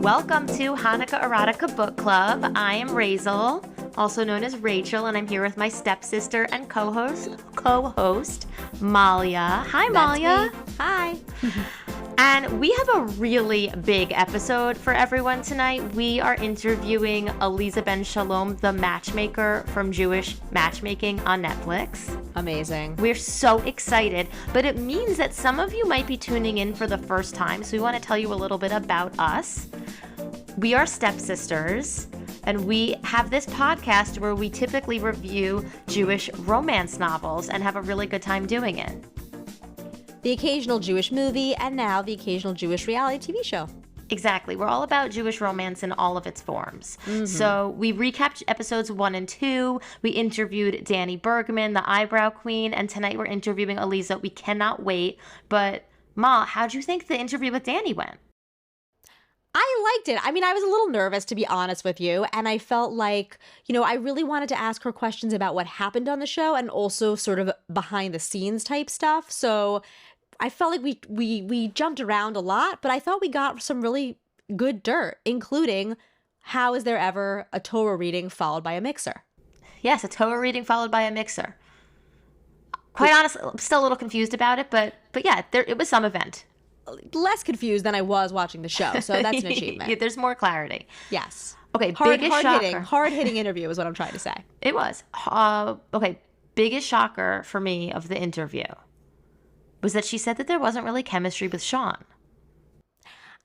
Welcome to Hanukkah Erotica Book Club. I am Razel, also known as Rachel, and I'm here with my stepsister and co-host, Malia. Hi, Malia. Hi. And we have a really big episode for everyone tonight. We are interviewing Aleeza ben Shalom, the matchmaker from Jewish Matchmaking on Netflix. Amazing. We're so excited, but it means that some of you might be tuning in for the first time, so we want to tell you a little bit about us. We are stepsisters, and we have this podcast where we typically review Jewish romance novels and have a really good time doing it. The occasional Jewish movie, and now the occasional Jewish reality TV show. Exactly. We're all about Jewish romance in all of its forms. So we recapped episodes 1 and 2. We interviewed Danny Bergman, the eyebrow queen, and tonight we're interviewing Aleeza. We cannot wait. But Ma, how'd you think the interview with Danny went? I liked it. I mean, I was a little nervous, to be honest with you. And I felt like, I really wanted to ask her questions about what happened on the show and also sort of behind the scenes type stuff. So I felt like we jumped around a lot, but I thought we got some really good dirt, including how is there ever a Torah reading followed by a mixer? Yes, a Torah reading followed by a mixer. Quite honestly, I'm still a little confused about it, but yeah, it was some event. Less confused than I was watching the show, so that's an achievement. Yeah, there's more clarity. Yes. Okay, biggest shocker. Hard-hitting interview is what I'm trying to say. It was. Okay, biggest shocker for me of the interview was that she said that there wasn't really chemistry with Sean.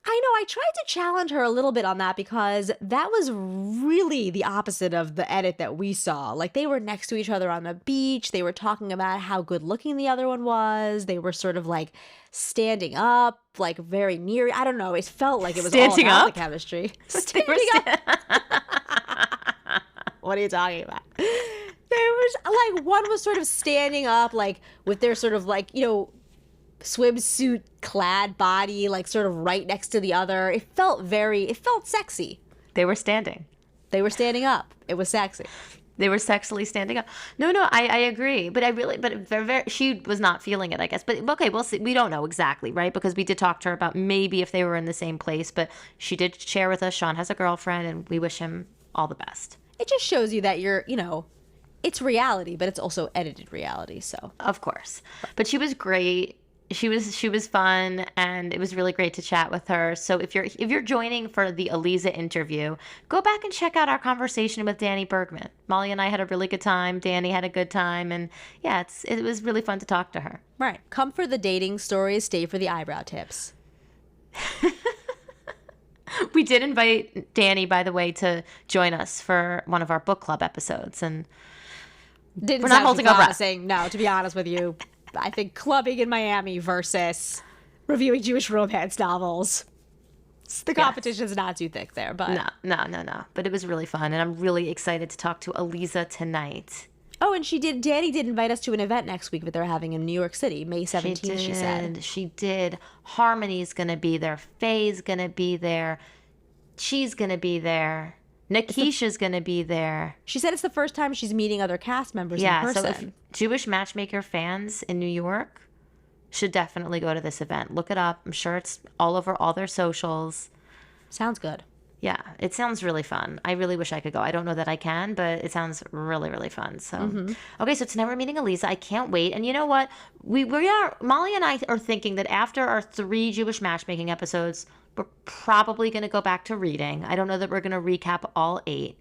I know, I tried to challenge her a little bit on that because that was really the opposite of the edit that we saw. Like, they were next to each other on the beach. They were talking about how good looking the other one was. They were sort of like standing up, like very near. I don't know. It felt like it was standing all about up? the chemistry. Standing up. What are you talking about? There was like one was sort of standing up, like with their sort of like, swimsuit clad body, like sort of right next to the other. It felt sexy. They were standing. They were standing up. It was sexy. They were sexily standing up. No, I agree. But she was not feeling it, I guess. But okay, we'll see. We don't know exactly, right? Because we did talk to her about maybe if they were in the same place. But she did share with us Sean has a girlfriend, and we wish him all the best. It just shows you that you're, it's reality, but it's also edited reality. So of course. But she was great. She was fun, and it was really great to chat with her. So if you're joining for the Aleeza interview, go back and check out our conversation with Danny Bergman. Molly and I had a really good time. Danny had a good time, and yeah, it was really fun to talk to her. Right. Come for the dating stories, stay for the eyebrow tips. We did invite Danny, by the way, to join us for one of our book club episodes, and we're not holding our breath. No, to be honest with you. I think clubbing in Miami versus reviewing Jewish romance novels. The competition's not too thick there, but no. But it was really fun, and I'm really excited to talk to Aleeza tonight. Oh, and Danny did invite us to an event next week that they're having in New York City, May 17th, she said. She did. Harmony's going to be there. Faye's going to be there. She's going to be there. Nikisha's going to be there. She said it's the first time she's meeting other cast members in person. Yeah, so if Jewish Matchmaker fans in New York should definitely go to this event. Look it up. I'm sure it's all over all their socials. Sounds good. Yeah, it sounds really fun. I really wish I could go. I don't know that I can, but it sounds really, really fun. So, Okay, so tonight we're meeting Aleeza. I can't wait. And you know what? Molly and I are thinking that after our 3 Jewish Matchmaking episodes, we're probably going to go back to reading. I don't know that we're going to recap all 8.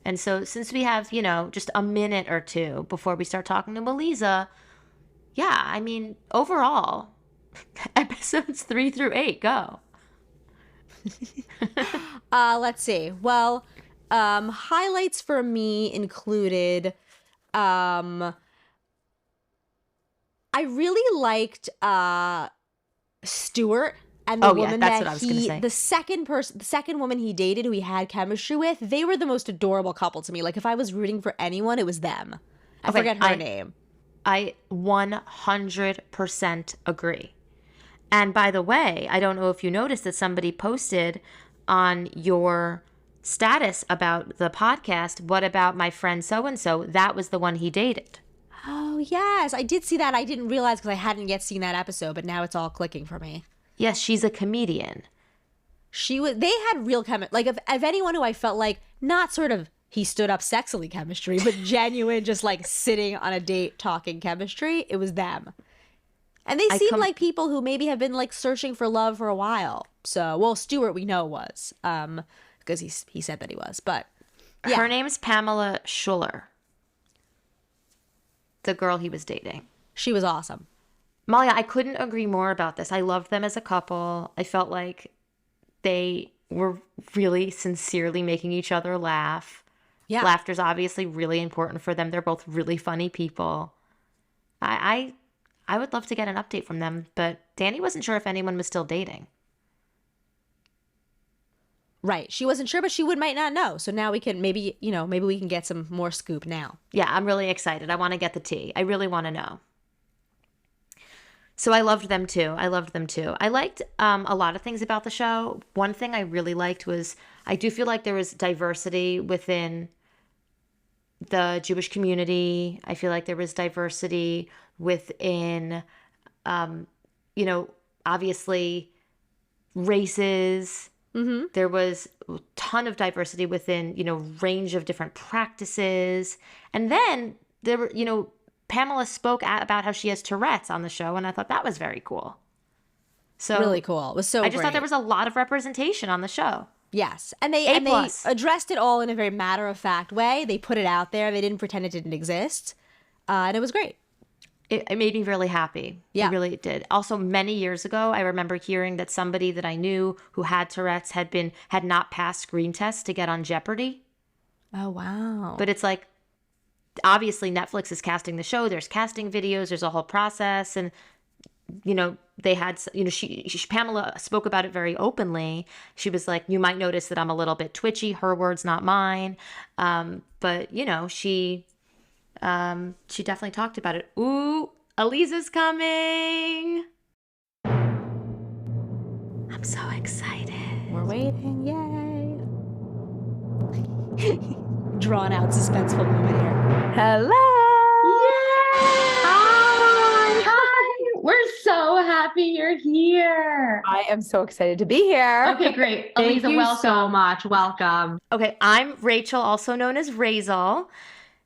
And so since we have, just a minute or two before we start talking to Aleeza, yeah, I mean, overall, episodes 3 through 8, go. Let's see. Well, highlights for me included, I really liked Stuart. And the woman the second woman he dated who he had chemistry with, they were the most adorable couple to me. Like, if I was rooting for anyone, it was them. I forget her name. I 100% agree. And by the way, I don't know if you noticed that somebody posted on your status about the podcast, what about my friend so-and-so? That was the one he dated. Oh, yes. I did see that. I didn't realize because I hadn't yet seen that episode, but now it's all clicking for me. Yes, she's a comedian. They had real chemistry. Like, if anyone who I felt like, not sort of he stood up sexily chemistry, but genuine, just like sitting on a date talking chemistry, it was them. And they seem like people who maybe have been like searching for love for a while. So, well, Stuart we know was, because he said that he was, but yeah. Her name's Pamela Schuller, the girl he was dating. She was awesome. Malia, I couldn't agree more about this. I loved them as a couple. I felt like they were really sincerely making each other laugh. Yeah. Laughter's obviously really important for them. They're both really funny people. I would love to get an update from them, but Danny wasn't sure if anyone was still dating. Right. She wasn't sure, but she might not know. So now we can maybe we can get some more scoop now. Yeah, I'm really excited. I want to get the tea. I really want to know. So I loved them too. I liked a lot of things about the show. One thing I really liked was I do feel like there was diversity within the Jewish community. I feel like there was diversity within, obviously races. Mm-hmm. There was a ton of diversity within, range of different practices. And then there were, Pamela spoke about how she has Tourette's on the show, and I thought that was very cool. So really cool. It was so I just thought there was a lot of representation on the show. Yes. And they addressed it all in a very matter-of-fact way. They put it out there. They didn't pretend it didn't exist. And it was great. It made me really happy. Yeah. It really did. Also, many years ago, I remember hearing that somebody that I knew who had Tourette's had not passed screen tests to get on Jeopardy. Oh, wow. But it's like, obviously Netflix is casting the show. There's casting videos. There's a whole process. And, they had, Pamela spoke about it very openly. She was like, you might notice that I'm a little bit twitchy. Her words, not mine. But, she definitely talked about it. Ooh, Aleeza's coming. I'm so excited. We're waiting. Yay. Drawn out, suspenseful moment here. Hello. Yay. Hi. We're so happy you're here. I am so excited to be here. Okay, great. Thank you so much. Welcome. Okay, I'm Rachel, also known as Razel.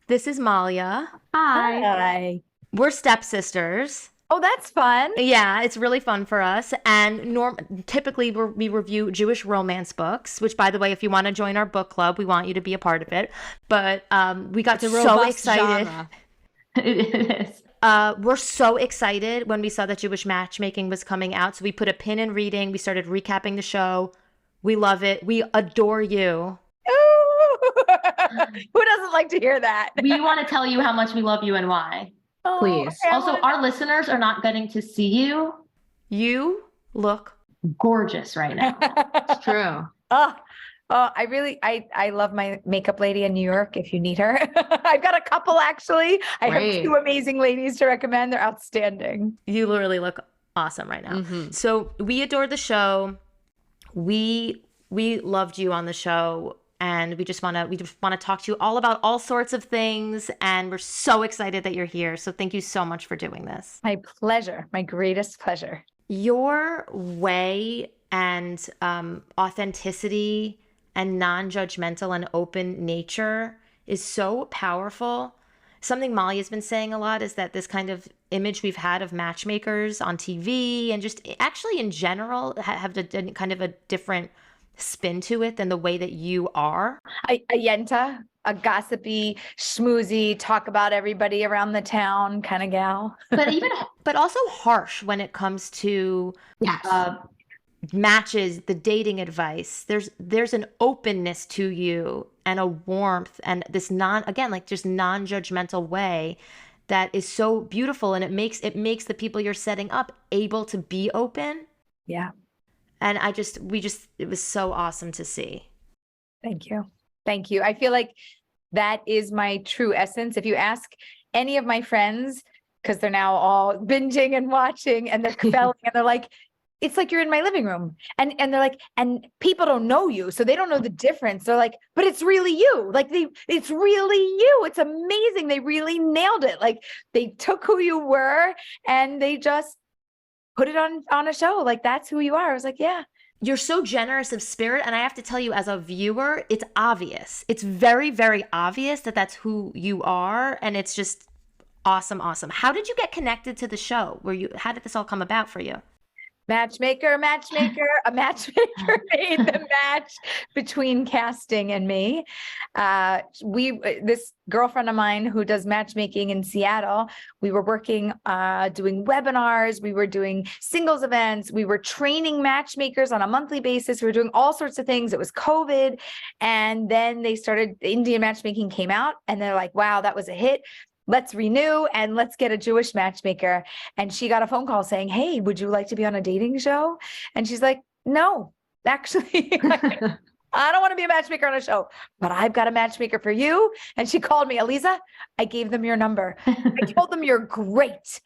This is Malia. Hi. We're stepsisters. Oh, that's fun. Yeah, it's really fun for us. And typically we review Jewish romance books, which, by the way, if you want to join our book club, we want you to be a part of it. But we got so excited. Genre. It is. We're so excited when we saw that Jewish Matchmaking was coming out. So we put a pin in reading. We started recapping the show. We love it. We adore you. Who doesn't like to hear that? We want to tell you how much we love you and why. Please. Also, our listeners are not getting to see you. You look gorgeous right now. It's true. I love my makeup lady in New York if you need her. I've got a couple, actually. I have two amazing ladies to recommend. They're outstanding. You literally look awesome right now. Mm-hmm. So we adored the show. We loved you on the show. And we just want to talk to you all about all sorts of things. And we're so excited that you're here. So thank you so much for doing this. My pleasure. My greatest pleasure. Your way and authenticity and non-judgmental and open nature is so powerful. Something Molly has been saying a lot is that this kind of image we've had of matchmakers on TV and just actually in general have kind of a different spin to it than the way that you are. A yenta, a gossipy, schmoozy, talk about everybody around the town kind of gal. but also harsh when it comes to matches, the dating advice. There's an openness to you and a warmth and this just non-judgmental way that is so beautiful, and it makes the people you're setting up able to be open. Yeah. And it was so awesome to see. Thank you. Thank you. I feel like that is my true essence. If you ask any of my friends, because they're now all binging and watching and they're felling and they're like, it's like you're in my living room. And they're like, and people don't know you, so they don't know the difference. They're like, but it's really you. Like it's really you. It's amazing. They really nailed it. Like they took who you were and they just put it on a show. Like, that's who you are. I was like, yeah, you're so generous of spirit. And I have to tell you, as a viewer, it's obvious. It's very, very obvious that that's who you are. And it's just awesome, awesome. How did you get connected to the show? How did this all come about for you? Matchmaker, a matchmaker made the match between casting and me. This girlfriend of mine who does matchmaking in Seattle, we were working, doing webinars, we were doing singles events, we were training matchmakers on a monthly basis. We were doing all sorts of things. It was COVID. And then Indian matchmaking came out and they're like, wow, that was a hit. Let's renew and let's get a Jewish matchmaker. And she got a phone call saying, hey, would you like to be on a dating show? And she's like, no, actually, I don't want to be a matchmaker on a show, but I've got a matchmaker for you. And she called me, Aleeza, I gave them your number. I told them you're great.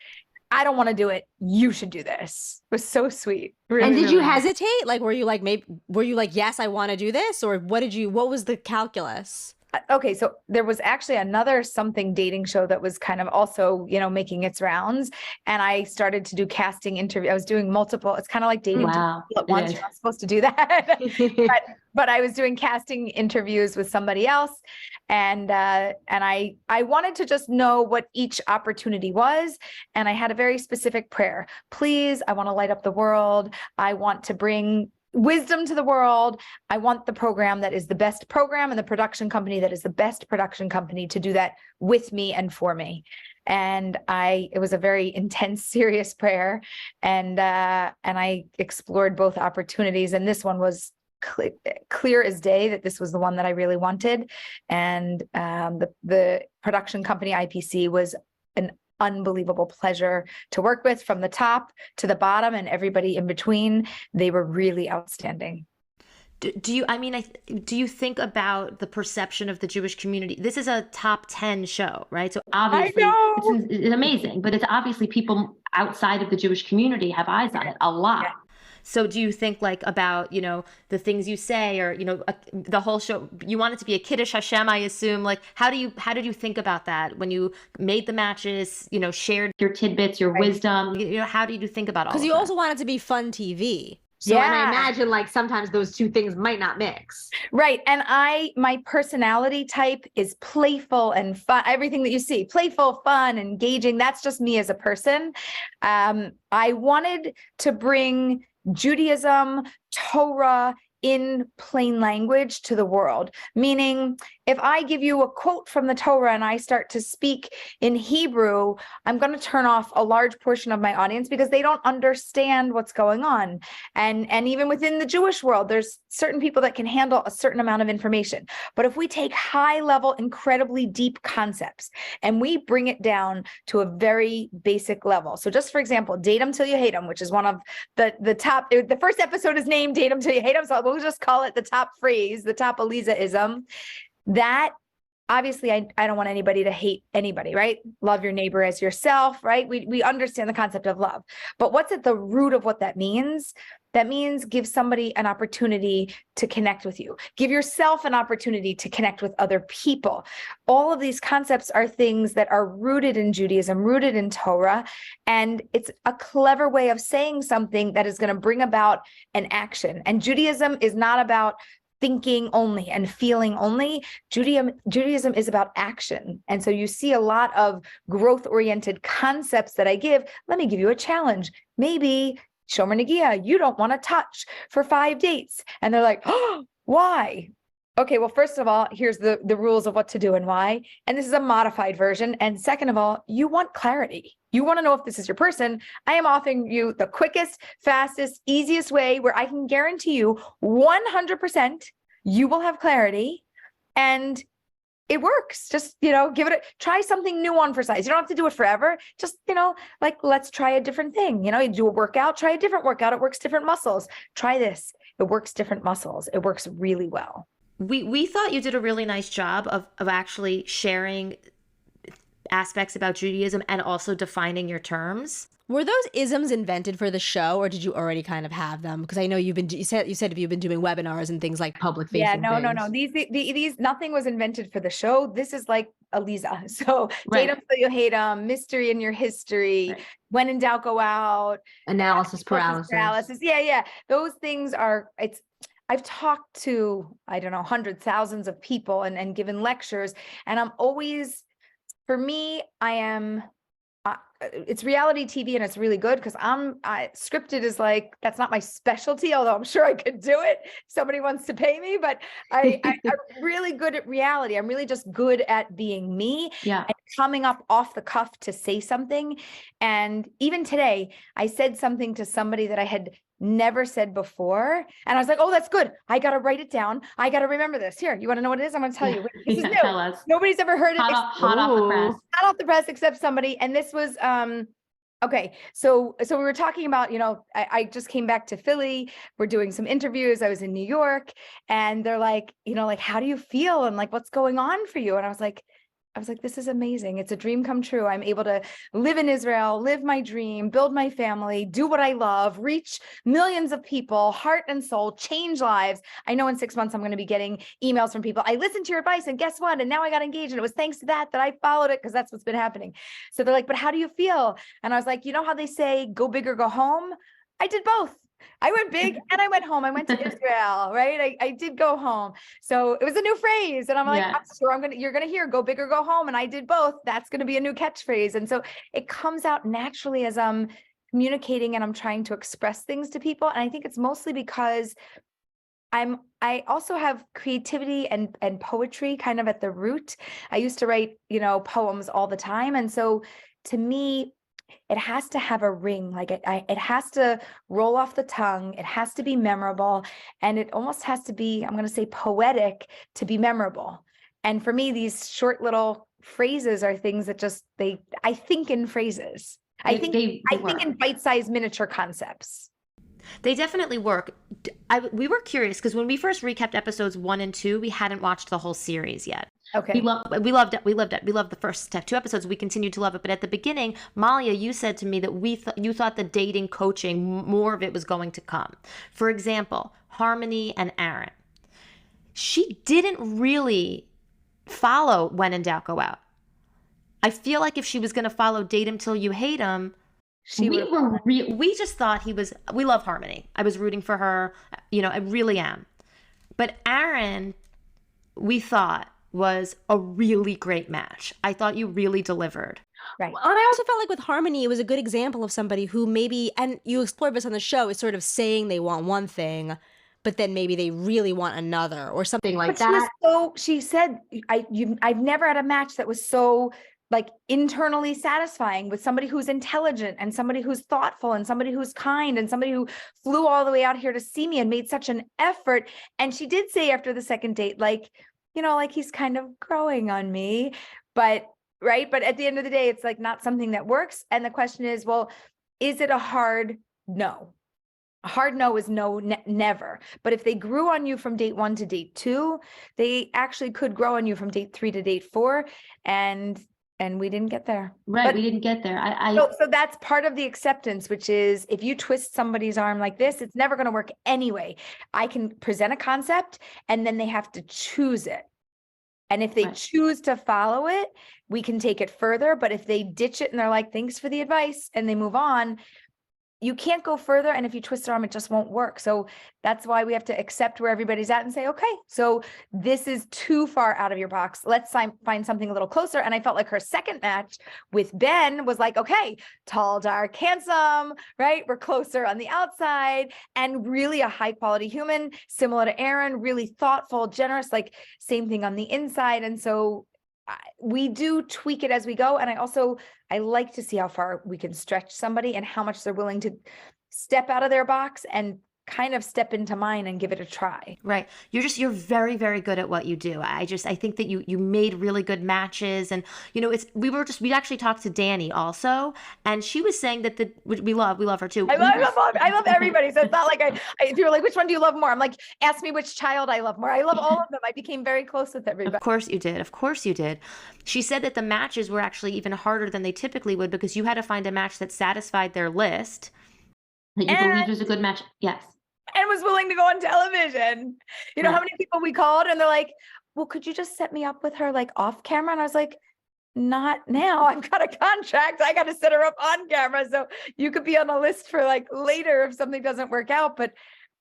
I don't want to do it. You should do this. It was so sweet. Really, and did really you nice. hesitate? Like, were you like, yes, I want to do this? Or what was the calculus? Okay, so there was actually another something dating show that was kind of also, making its rounds. And I started to do casting interview. I was doing multiple, it's kind of like dating Wow. at once. You're not supposed to do that. but I was doing casting interviews with somebody else. And I wanted to just know what each opportunity was. And I had a very specific prayer. Please, I want to light up the world. I want to bring wisdom to the world. I want the program that is the best program and the production company that is the best production company to do that with me and for me. And it was a very intense, serious prayer. And I explored both opportunities. And this one was clear as day that this was the one that I really wanted. And the production company IPC was an unbelievable pleasure to work with, from the top to the bottom and everybody in between. They were really outstanding. Do you think about the perception of the Jewish community? This is a top 10 show, right? So obviously it's amazing, but it's obviously people outside of the Jewish community have eyes on it a lot. Yeah. So do you think about, the things you say, or, the whole show, you want it to be a Kiddush Hashem, I assume? Like, how did you think about that when you made the matches, shared your tidbits, your wisdom? How did you think about all of that? Because you also want it to be fun TV. So, and I imagine sometimes those two things might not mix. Right. And my personality type is playful and fun. Everything that you see, playful, fun, engaging. That's just me as a person. I wanted to bring Judaism, Torah in plain language to the world. Meaning, if I give you a quote from the Torah and I start to speak in Hebrew, I'm going to turn off a large portion of my audience because they don't understand what's going on. And even within the Jewish world, there's certain people that can handle a certain amount of information. But if we take high level, incredibly deep concepts and we bring it down to a very basic level. So just for example, date them till you hate them, which is one of the top, the first episode is named Date them till you hate them. So we'll just call it the top phrase, the top Aleeza-ism. That obviously I don't want anybody to hate anybody, right? Love your neighbor as yourself, right? We understand the concept of love, but what's at the root of what that means? That means give somebody an opportunity to connect with you. Give yourself an opportunity to connect with other people. All of these concepts are things that are rooted in Judaism, rooted in Torah, and it's a clever way of saying something that is going to bring about an action. And Judaism is not about thinking only and feeling only. Judaism is about action. And so you see a lot of growth-oriented concepts that I give. Let me give you a challenge. Maybe Shomer Negia, you don't want to touch for 5 dates. And they're like, oh, why? Okay, well, first of all, here's the rules of what to do and why. And this is a modified version. And second of all, you want clarity. You want to know if this is your person. I am offering you the quickest, fastest, easiest way where I can guarantee you 100% you will have clarity and it works. Just, try something new on for size. You don't have to do it forever. Just, let's try a different thing. You do a workout, try a different workout. It works different muscles. Try this. It works different muscles. It works really well. We thought you did a really nice job of actually sharing aspects about Judaism and also defining your terms. Were those isms invented for the show, or did you already kind of have them? Because I know you said you've been doing webinars and things like Public Yeah, facing no. These nothing was invented for the show. This is like Aleeza. So date them so you hate them, mystery in your history, when in doubt go out, analysis paralysis. Yeah. Those things I've talked to, I don't know, hundreds, thousands of people and given lectures, and I'm always, for me, it's reality TV and it's really good because scripted is like, that's not my specialty, although I'm sure I could do it. Somebody wants to pay me, but I'm really good at reality. I'm really just good at being me and coming up off the cuff to say something. And even today, I said something to somebody that I had never said before. And I was like, oh, that's good. I got to write it down. I got to remember this. Here, you want to know what it is? I'm going to tell you. This is new. Tell us. Nobody's ever heard it. Hot off the press. Hot off the press, except somebody. And this was, okay. So we were talking about, I just came back to Philly. We're doing some interviews. I was in New York, and they're like, how do you feel? And like, what's going on for you? And I was like, this is amazing. It's a dream come true. I'm able to live in Israel, live my dream, build my family, do what I love, reach millions of people, heart and soul, change lives. I know in 6 months, I'm going to be getting emails from people. I listened to your advice and guess what? And now I got engaged. And it was thanks to that I followed it, because that's what's been happening. So they're like, but how do you feel? And I was like, you know how they say, go big or go home? I did both. I went big and I went home. I went to Israel, right? I did go home. So it was a new phrase. And I'm like, I'm sure you're going to hear go big or go home. And I did both. That's going to be a new catchphrase. And so it comes out naturally as I'm communicating and I'm trying to express things to people. And I think it's mostly because I also have creativity and poetry kind of at the root. I used to write, poems all the time. And so to me, it has to have a ring, like it has to roll off the tongue. It has to be memorable. And it almost has to be, I'm going to say, poetic to be memorable. And for me, these short little phrases are things that I think in phrases. I think in bite-sized miniature concepts. They definitely work. We were curious because when we first recapped episodes 1 and 2, we hadn't watched the whole series yet. Okay. We loved it. We loved the first 2 episodes. We continued to love it. But at the beginning, Malia, you said to me that you thought the dating coaching, more of it was going to come. For example, Harmony and Aaron. She didn't really follow when in doubt go out. I feel like if she was going to follow date him till you hate him, we just thought we love Harmony. I was rooting for her. I really am. But Aaron, we thought was a really great match. I thought you really delivered. Right. And I also felt like with Harmony, it was a good example of somebody who maybe, and you explored this on the show, is sort of saying they want one thing, but then maybe they really want another or something like that. She said, I've never had a match that was so like internally satisfying, with somebody who's intelligent and somebody who's thoughtful and somebody who's kind and somebody who flew all the way out here to see me and made such an effort. And she did say after the second date, like he's kind of growing on me, but at the end of the day, it's like not something that works. And the question is, well, is it a hard no? A hard no is no, never. But if they grew on you from date 1 to date 2, they actually could grow on you from date 3 to date 4. And we didn't get there. Right. But we didn't get there. So that's part of the acceptance, which is if you twist somebody's arm like this, it's never going to work anyway. I can present a concept and then they have to choose it. And if they choose to follow it, we can take it further. But if they ditch it and they're like, thanks for the advice, and they move on, you can't go further. And if you twist their arm, it just won't work. So that's why we have to accept where everybody's at and say, okay, so this is too far out of your box. Let's find something a little closer. And I felt like her second match with Ben was like, okay, tall, dark, handsome, right? We're closer on the outside, and really a high quality human, similar to Aaron, really thoughtful, generous, like same thing on the inside. And so we do tweak it as we go. And I like to see how far we can stretch somebody and how much they're willing to step out of their box and kind of step into mine and give it a try. Right. You're very, very good at what you do. I think that you made really good matches. And, we actually talked to Danny also, and she was saying that we love her too. I love everybody. So it's not like if you're like, which one do you love more? I'm like, ask me which child I love more. I love all of them. I became very close with everybody. Of course you did. Of course you did. She said that the matches were actually even harder than they typically would because you had to find a match that satisfied their list. That you believe was a good match. Yes. And was willing to go on television. You know how many people we called and they're like, well, could you just set me up with her like off camera? And I was like, not now. I've got a contract. I got to set her up on camera. So you could be on a list for like later if something doesn't work out, but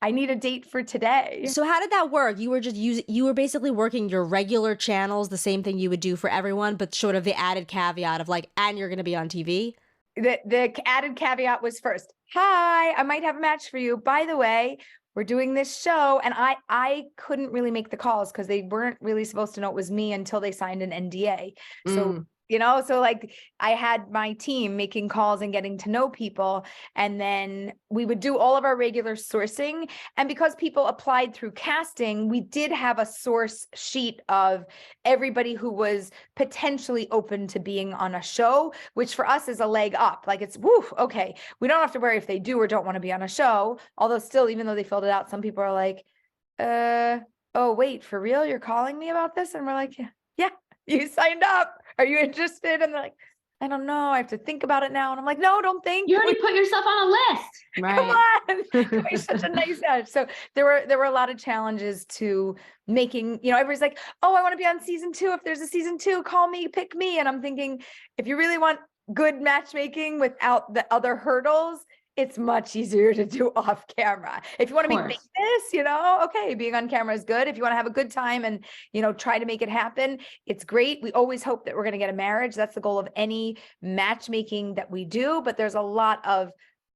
I need a date for today. So how did that work? You were you were basically working your regular channels, the same thing you would do for everyone, but sort of the added caveat of like, and you're going to be on TV. The added caveat was first, hi, I might have a match for you. By the way, we're doing this show. And I couldn't really make the calls because they weren't really supposed to know it was me until they signed an NDA. So so like I had my team making calls and getting to know people, and then we would do all of our regular sourcing. And because people applied through casting, we did have a source sheet of everybody who was potentially open to being on a show, which for us is a leg up. Like it's, okay. We don't have to worry if they do or don't want to be on a show. Although still, even though they filled it out, some people are like, oh, wait, for real? You're calling me about this? And we're like, yeah, you signed up. Are you interested? And they're like, I don't know. I have to think about it now. And I'm like, no, don't think. You already put yourself on a list. Right. Come on. You're such a nice guy. So there were a lot of challenges to making, everybody's like, oh, I want to be on season 2. If there's a season 2, call me, pick me. And I'm thinking, if you really want good matchmaking without the other hurdles, it's much easier to do off camera. If you want to be famous, okay, being on camera is good. If you want to have a good time and, try to make it happen, it's great. We always hope that we're going to get a marriage. That's the goal of any matchmaking that we do. But there's a lot of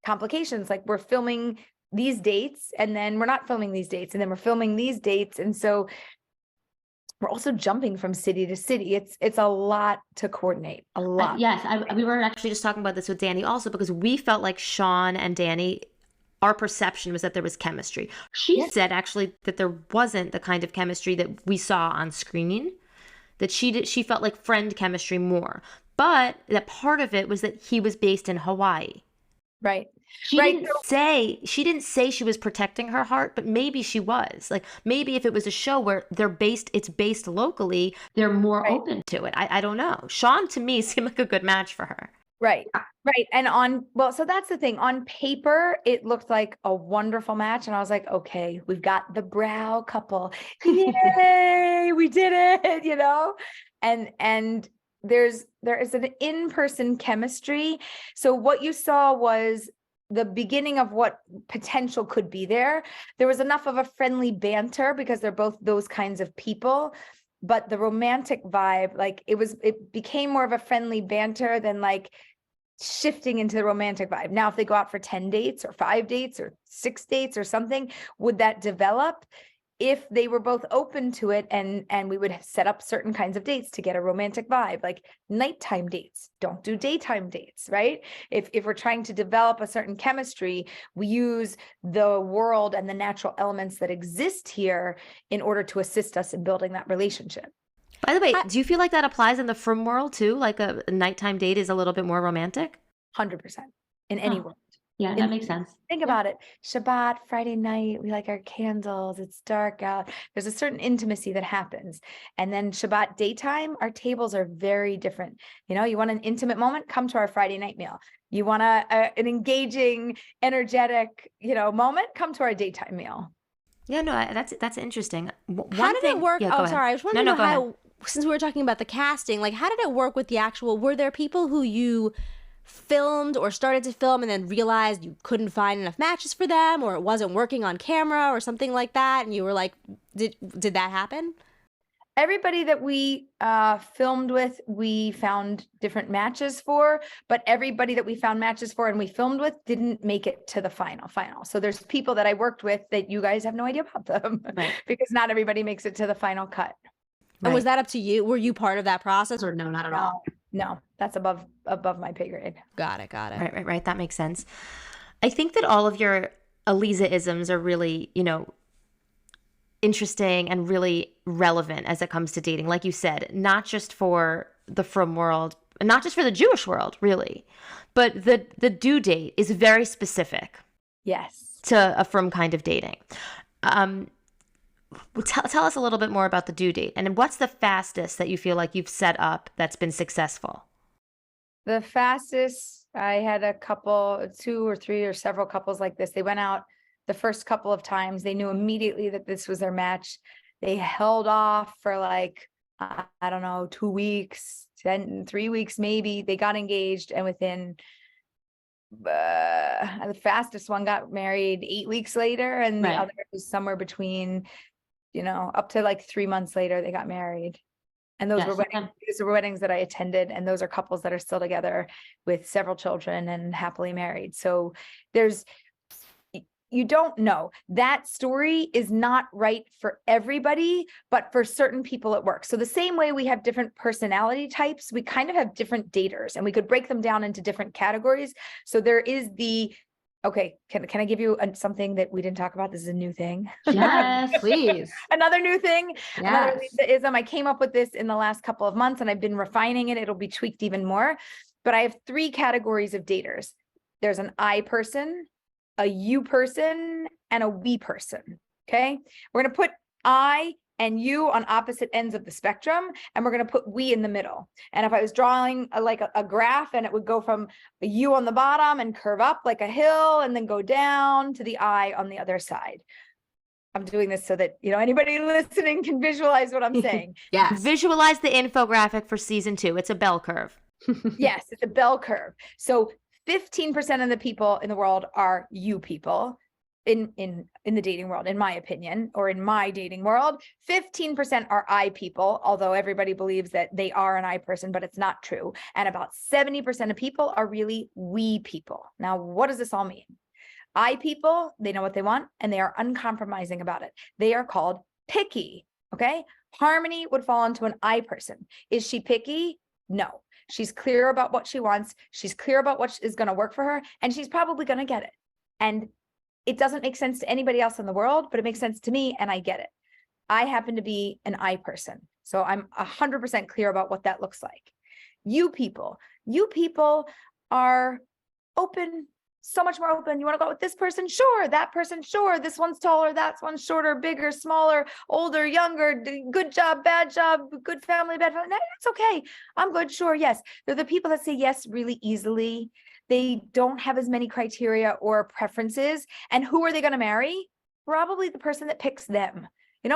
complications. Like we're filming these dates and then we're not filming these dates and then we're filming these dates. And so we're also jumping from city to city. It's a lot to coordinate, a lot. Yes, we were actually just talking about this with Danny also because we felt like Sean and Danny, our perception was that there was chemistry. She said actually that there wasn't the kind of chemistry that we saw on screen, that she felt like friend chemistry more. But that part of it was that he was based in Hawaii. Right. She didn't say she was protecting her heart, but maybe she was. Like maybe if it was a show where it's based locally, they're more open to it. I don't know. Sean to me seemed like a good match for her. Right. And so that's the thing. On paper, it looked like a wonderful match. And I was like, okay, we've got the brow couple. Yay, we did it, and there is an in-person chemistry. So what you saw was the beginning of what potential could be there. There was enough of a friendly banter because they're both those kinds of people, but the romantic vibe, like it became more of a friendly banter than like shifting into the romantic vibe. Now, if they go out for 10 dates or 5 dates or 6 dates or something, would that develop? If they were both open to it and we would set up certain kinds of dates to get a romantic vibe, like nighttime dates, don't do daytime dates, right? If we're trying to develop a certain chemistry, we use the world and the natural elements that exist here in order to assist us in building that relationship. By the way, do you feel like that applies in the frum world too? Like a nighttime date is a little bit more romantic? 100% in any world. Yeah, that makes sense. Think about it. Shabbat, Friday night, we like our candles. It's dark out. There's a certain intimacy that happens. And then Shabbat daytime, our tables are very different. You want an intimate moment? Come to our Friday night meal. You want an engaging, energetic, moment? Come to our daytime meal. Yeah, no, that's interesting. How did it work? Yeah, sorry. I just wanted to know how, since we were talking about the casting, like how did it work with the actual, were there people who you filmed or started to film and then realized you couldn't find enough matches for them or it wasn't working on camera or something like that and you were like, did that happen? Everybody that we filmed with, we found different matches for, but everybody that we found matches for and we filmed with didn't make it to the final. So there's people that I worked with that you guys have no idea about them because not everybody makes it to the final cut. And was that up to you? Were you part of that process or no, not at all? No, that's above my pay grade. Got it. Right. That makes sense. I think that all of your Aleeza-isms are really, interesting and really relevant as it comes to dating. Like you said, not just for the frum world, not just for the Jewish world, really, but the due date is very specific. Yes. To a frum kind of dating. Tell us a little bit more about the due date, and what's the fastest that you feel like you've set up that's been successful? The fastest, I had a couple, 2 or 3 or several couples like this. They went out the first couple of times. They knew immediately that this was their match. They held off for like, I don't know, 2 weeks, 3 weeks maybe. They got engaged, and within the fastest one got married 8 weeks later, and the Right. other was somewhere between, up to like 3 months later they got married. And those were Yes, weddings, these were weddings that I attended, and those are couples that are still together with several children and happily married. So you don't know. That story is not right for everybody, but for certain people it works. So the same way we have different personality types, we kind of have different daters, and we could break them down into different categories. So there is okay, can I give you something that we didn't talk about? This is a new thing. Yes. Please. Another new thing. Another Yes. Aleeza-ism. I came up with this in the last couple of months, and I've been refining it. It'll be tweaked even more. But I have 3 categories of daters. There's an I person, a you person, and a we person. Okay. We're going to put I and you on opposite ends of the spectrum, and we're going to put we in the middle. And if I was drawing a graph, and it would go from a you on the bottom and curve up like a hill, and then go down to the I on the other side. I'm doing this so that, anybody listening can visualize what I'm saying. Yes. Visualize the infographic for season 2. It's a bell curve. Yes, it's a bell curve. So 15% of the people in the world are you people in the dating world, in my opinion, or in my dating world. 15% are I people, although everybody believes that they are an I person, but it's not true. And about 70% of people are really we people. Now, what does this all mean? I people, they know what they want, and they are uncompromising about it. They are called picky. Okay. Harmony would fall into an I person. Is she picky? No. She's clear about what she wants. She's clear about what is going to work for her, and she's probably going to get it. And it doesn't make sense to anybody else in the world, but it makes sense to me, and I get it. I happen to be an I person, so I'm 100% clear about what that looks like. You people are open, so much more open. You want to go out with this person? Sure. That person? Sure. This one's taller, that one's shorter, bigger, smaller, older, younger, good job, bad job, good family, bad family. That's okay. I'm good. Sure. Yes. They're the people that say yes really easily. They don't have as many criteria or preferences. And who are they going to marry? Probably the person that picks them. You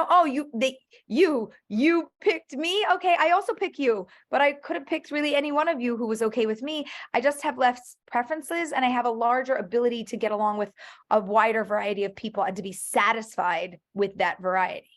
picked me. Okay. I also pick you, but I could have picked really any one of you who was okay with me. I just have less preferences, and I have a larger ability to get along with a wider variety of people and to be satisfied with that variety.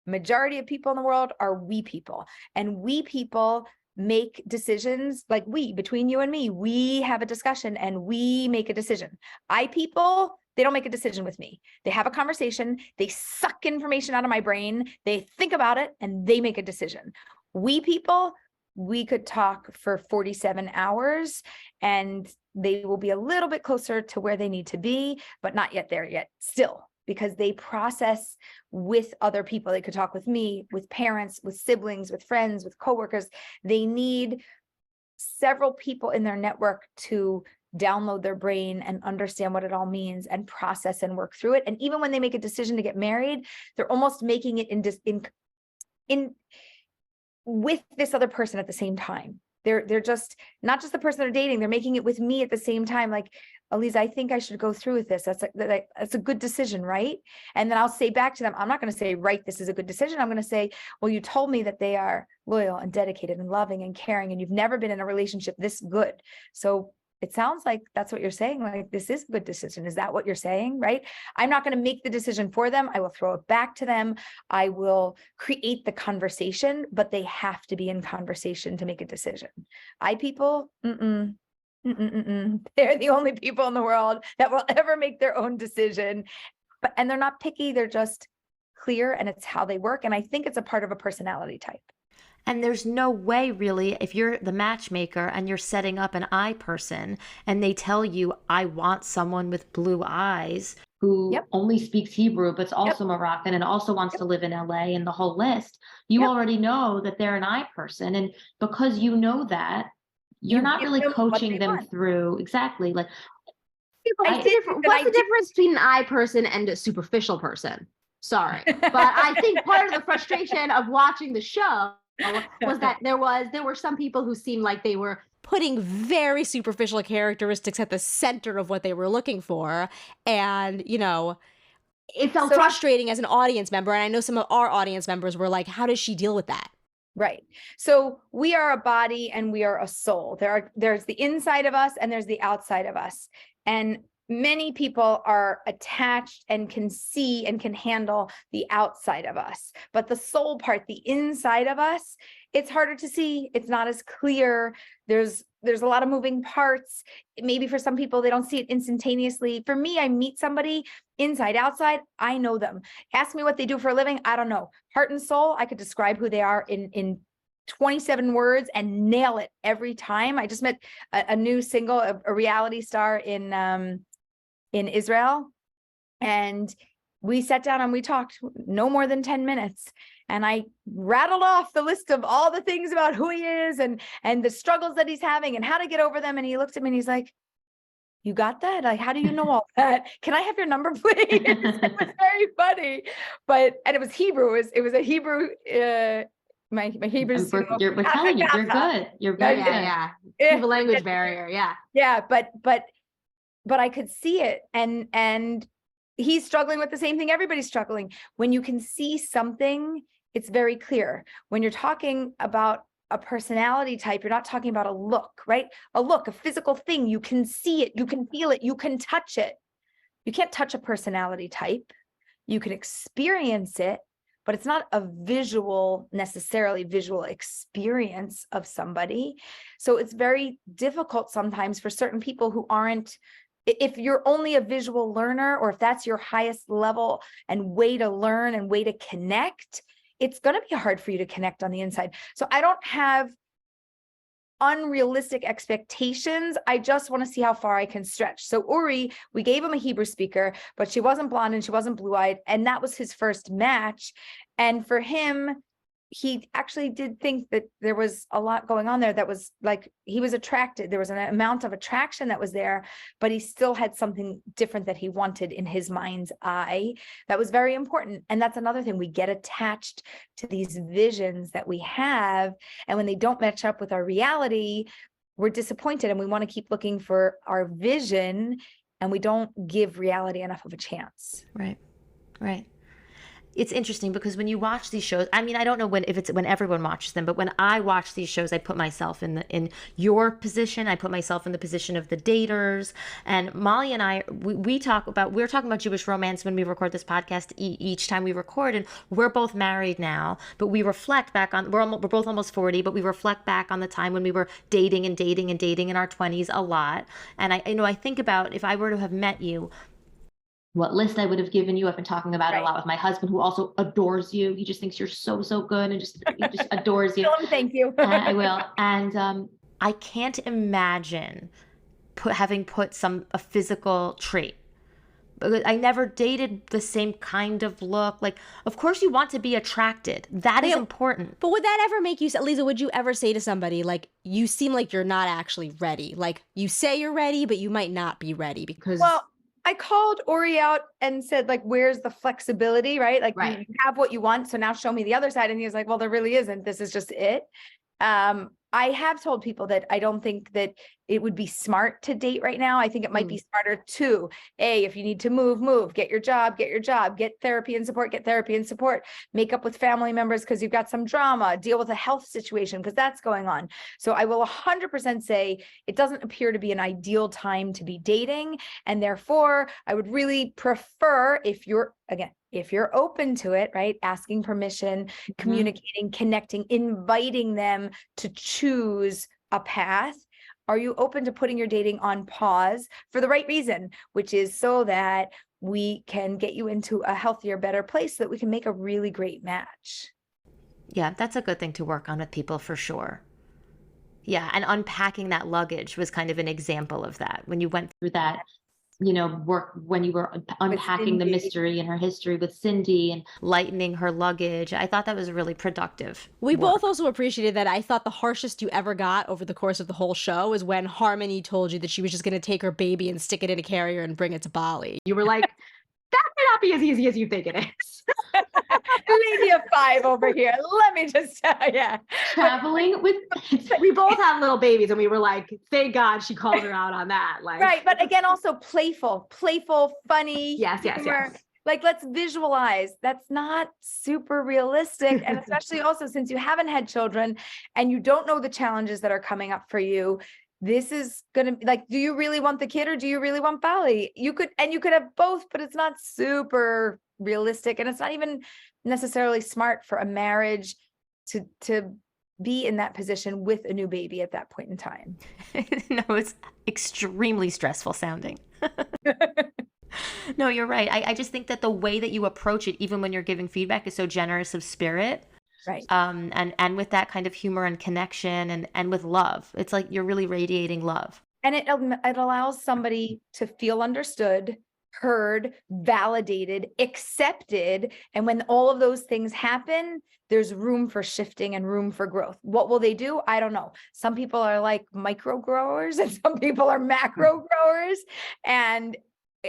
Majority of people in the world are we people, and we people make decisions like between you and me, we have a discussion and we make a decision. I people, they don't make a decision with me. They have a conversation, they suck information out of my brain, they think about it, and they make a decision. We people, we could talk for 47 hours and they will be a little bit closer to where they need to be, but not yet there yet still, because they process with other people. They could talk with me, with parents, with siblings, with friends, with coworkers. They need several people in their network to download their brain and understand what it all means and process and work through it. And even when they make a decision to get married, they're almost making it in with this other person at the same time. They're just not just the person they're dating, they're making it with me at the same time. Like, Aleeza, I think I should go through with this. That's a good decision, right? And then I'll say back to them, I'm not going to say, right, this is a good decision. I'm going to say, well, you told me that they are loyal and dedicated and loving and caring, and you've never been in a relationship this good. So it sounds like that's what you're saying. Like, this is a good decision. Is that what you're saying? Right? I'm not going to make the decision for them. I will throw it back to them. I will create the conversation, but they have to be in conversation to make a decision. People, they're the only people in the world that will ever make their own decision. And they're not picky. They're just clear, and it's how they work. And I think it's a part of a personality type. And there's no way, really, if you're the matchmaker and you're setting up an I person and they tell you, I want someone with blue eyes, who Yep. only speaks Hebrew, but's Yep. also Moroccan and also wants Yep. to live in LA and the whole list, you Yep. already know that they're an I person. And because you know that, you're You not give really them what coaching they them want. through exactly like I did, and What's I the did. difference between an I person and a superficial person? Sorry, but I think part of the frustration of watching the show was that there were some people who seemed like they were putting very superficial characteristics at the center of what they were looking for. And, you know, it felt So- frustrating as an audience member. And I know some of our audience members were like, how does she deal with that? Right. So we are a body and we are a soul. There's the inside of us and there's the outside of us. And many people are attached and can see and can handle the outside of us. But the soul part, the inside of us, it's harder to see. It's not as clear. There's a lot of moving parts. Maybe for some people, they don't see it instantaneously. For me, I meet somebody inside, outside, I know them. Ask me what they do for a living. I don't know. Heart and soul, I could describe who they are in 27 words and nail it every time. I just met a new single, a reality star in Israel. And we sat down and we talked no more than 10 minutes. And I rattled off the list of all the things about who he is and the struggles that he's having and how to get over them. And he looked at me and he's like, you got that? Like, how do you know all that? Can I have your number, please? It was very funny, and it was Hebrew. It was a Hebrew. My Hebrew's. we're telling you, you're good. You're very good. yeah. People language barrier, yeah. Yeah, but I could see it, and he's struggling with the same thing everybody's struggling. When you can see something, it's very clear. When you're talking about a personality type, you're not talking about a look, right? A look, a physical thing. You can see it, you can feel it, you can touch it. You can't touch a personality type. You can experience it, but it's not a necessarily visual experience of somebody. So it's very difficult sometimes for certain people who aren't, if you're only a visual learner, or if that's your highest level and way to learn and way to connect, it's going to be hard for you to connect on the inside. So I don't have unrealistic expectations. I just want to see how far I can stretch. So Uri, we gave him a Hebrew speaker, but she wasn't blonde and she wasn't blue-eyed. And that was his first match. And for him, he actually did think that there was a lot going on there that was like, he was attracted. There was an amount of attraction that was there, but he still had something different that he wanted in his mind's eye. That was very important. And that's another thing. We get attached to these visions that we have. And when they don't match up with our reality, we're disappointed and we want to keep looking for our vision, and we don't give reality enough of a chance. Right. Right. It's interesting because when you watch these shows, I mean, I don't know when everyone watches them, but when I watch these shows, I put myself in your position. I put myself in the position of the daters. And Molly and I, we're talking about Jewish romance when we record this podcast each time we record, and we're both married now, but we reflect back on, we're both almost 40, but we reflect back on the time when we were dating in our 20s a lot. And I think about if I were to have met you, what list I would have given you. I've been talking about it a lot with my husband, who also adores you. He just thinks you're so good and he just adores you. Thank you. I will. And I can't imagine having put a physical trait. I never dated the same kind of look. Like, of course you want to be attracted. That is important. But would that ever make you, Aleeza, would you ever say to somebody, like, you seem like you're not actually ready? Like, you say you're ready, but you might not be ready because... Well, I called Ori out and said, like, where's the flexibility, right? Like, you have what you want, so now show me the other side. And he was like, well, there really isn't. This is just it. I have told people that I don't think that it would be smart to date right now. I think it might be smarter to, if you need to move, get your job, get therapy and support, make up with family members because you've got some drama, deal with a health situation because that's going on. So I will 100% say it doesn't appear to be an ideal time to be dating. And therefore I would really prefer, if you're open to it, right? Asking permission, communicating, connecting, inviting them to choose a path. Are you open to putting your dating on pause for the right reason, which is so that we can get you into a healthier, better place so that we can make a really great match? Yeah, that's a good thing to work on with people for sure. Yeah, and unpacking that luggage was kind of an example of that. When you went through that work when you were unpacking the Cindy. mystery and her history with Cindy and lightening her luggage. I thought that was really productive. We work. both also appreciated that. I thought the harshest you ever got over the course of the whole show was when Harmony told you that she was just going to take her baby and stick it in a carrier and bring it to Bali. You were like, that may not be as easy as you think it is. Lady of 5 over here. Let me just tell you. traveling with. We both have little babies, and we were like, thank God she called her out on that. Like, Right. But again, also playful, funny. Yes. humor. Like, let's visualize. That's not super realistic. And especially also since you haven't had children and you don't know the challenges that are coming up for you. This is going to be like, do you really want the kid or do you really want Bali? You could have both, but it's not super realistic. And it's not even necessarily smart for a marriage to be in that position with a new baby at that point in time. No, it's extremely stressful sounding. No, you're right. I just think that the way that you approach it, even when you're giving feedback, is so generous of spirit. Right. And with that kind of humor and connection and with love. It's like you're really radiating love. And it allows somebody to feel understood, heard, validated, accepted. And when all of those things happen, there's room for shifting and room for growth. What will they do? I don't know. Some people are like micro growers and some people are macro growers. And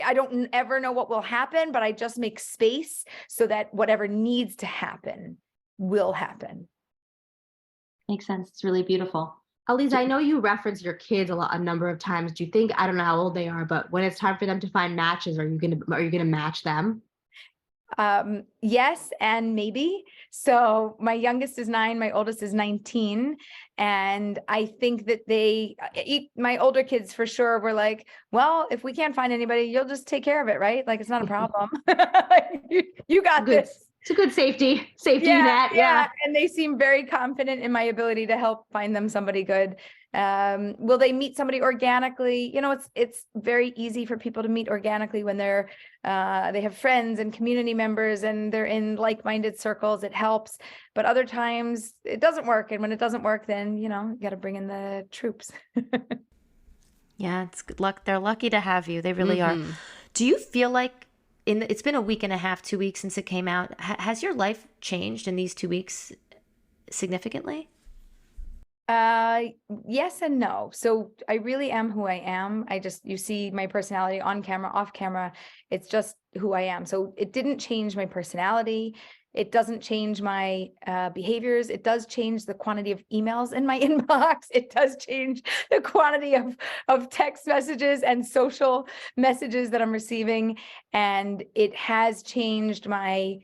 I don't ever know what will happen, but I just make space so that whatever needs to happen will happen. Makes sense. It's really beautiful. Aleeza, I know you reference your kids a number of times. Do you think, I don't know how old they are, but when it's time for them to find matches, are you gonna match them? Yes, and maybe. So my youngest is 9, my oldest is 19. And I think that my older kids for sure were like, well, if we can't find anybody, you'll just take care of it, right? Like, it's not a problem. you got Good. this. It's a good safety net. Yeah. And they seem very confident in my ability to help find them somebody good. Will they meet somebody organically? It's very easy for people to meet organically when they have friends and community members and they're in like-minded circles. It helps, but other times it doesn't work. And when it doesn't work, then, you got to bring in the troops. Yeah, it's good luck. They're lucky to have you. They really are. Do you feel like it's been a week and a half, 2 weeks since it came out. Has your life changed in these 2 weeks significantly? Yes and no. So I really am who I am. You see my personality on camera, off camera. It's just who I am. So it didn't change my personality. It doesn't change my behaviors. It does change the quantity of emails in my inbox. It does change the quantity of text messages and social messages that I'm receiving. And it has changed my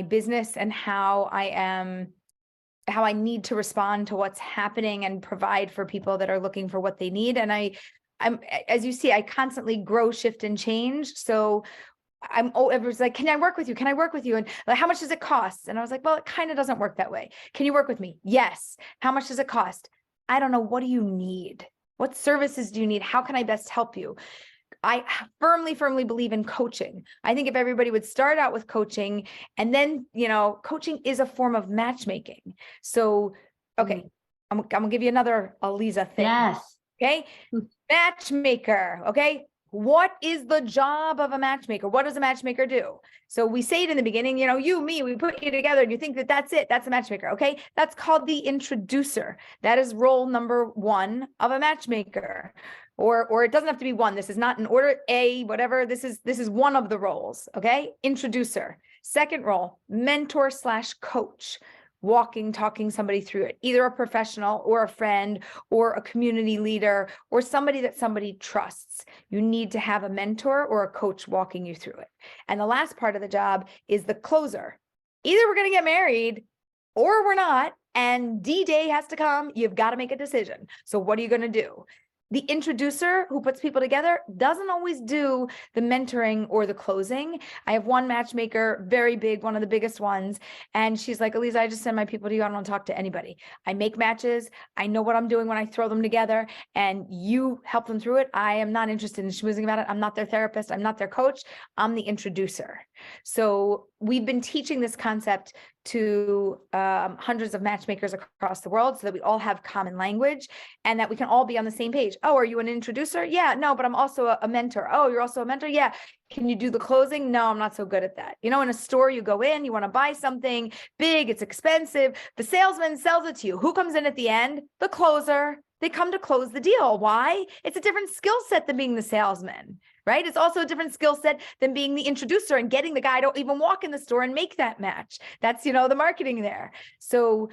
business and how I need to respond to what's happening and provide for people that are looking for what they need. And I'm, as you see, I constantly grow, shift, and change. So everyone's like, can I work with you? Can I work with you? And like, how much does it cost? And I was like, well, it kind of doesn't work that way. Can you work with me? Yes. How much does it cost? I don't know. What do you need? What services do you need? How can I best help you? I firmly believe in coaching. I think if everybody would start out with coaching and then, coaching is a form of matchmaking. So, okay, I'm gonna give you another Aleeza thing. Yes. Okay. Matchmaker. Okay. What is the job of a matchmaker? What does a matchmaker do? So we say it in the beginning, you, me, we put you together and you think that that's it. That's a matchmaker. Okay. That's called the introducer. That is role number 1 of a matchmaker. Or it doesn't have to be 1. This is not in order A, whatever. This is one of the roles. Okay. Introducer. Second role, mentor/coach. Talking somebody through it, either a professional or a friend or a community leader or somebody that somebody trusts. You need to have a mentor or a coach walking you through it. And the last part of the job is the closer. Either we're going to get married or we're not, and D-Day has to come. You've got to make a decision. So what are you going to do? The introducer who puts people together doesn't always do the mentoring or the closing. I have one matchmaker, very big, one of the biggest ones. And she's like, Aleeza, I just send my people to you. I don't want to talk to anybody. I make matches. I know what I'm doing when I throw them together and you help them through it. I am not interested in schmoozing about it. I'm not their therapist. I'm not their coach. I'm the introducer. So we've been teaching this concept to hundreds of matchmakers across the world so that we all have common language and that we can all be on the same page. Oh, are you an introducer? Yeah, no, but I'm also a mentor. Oh, you're also a mentor? Yeah. Can you do the closing? No, I'm not so good at that. You know, in a store, you go in, you want to buy something big, it's expensive. The salesman sells it to you. Who comes in at the end? The closer. They come to close the deal. Why? It's a different skill set than being the salesman, right? It's also a different skill set than being the introducer and getting the guy to even walk in the store and make that match. That's, you know, the marketing there. So,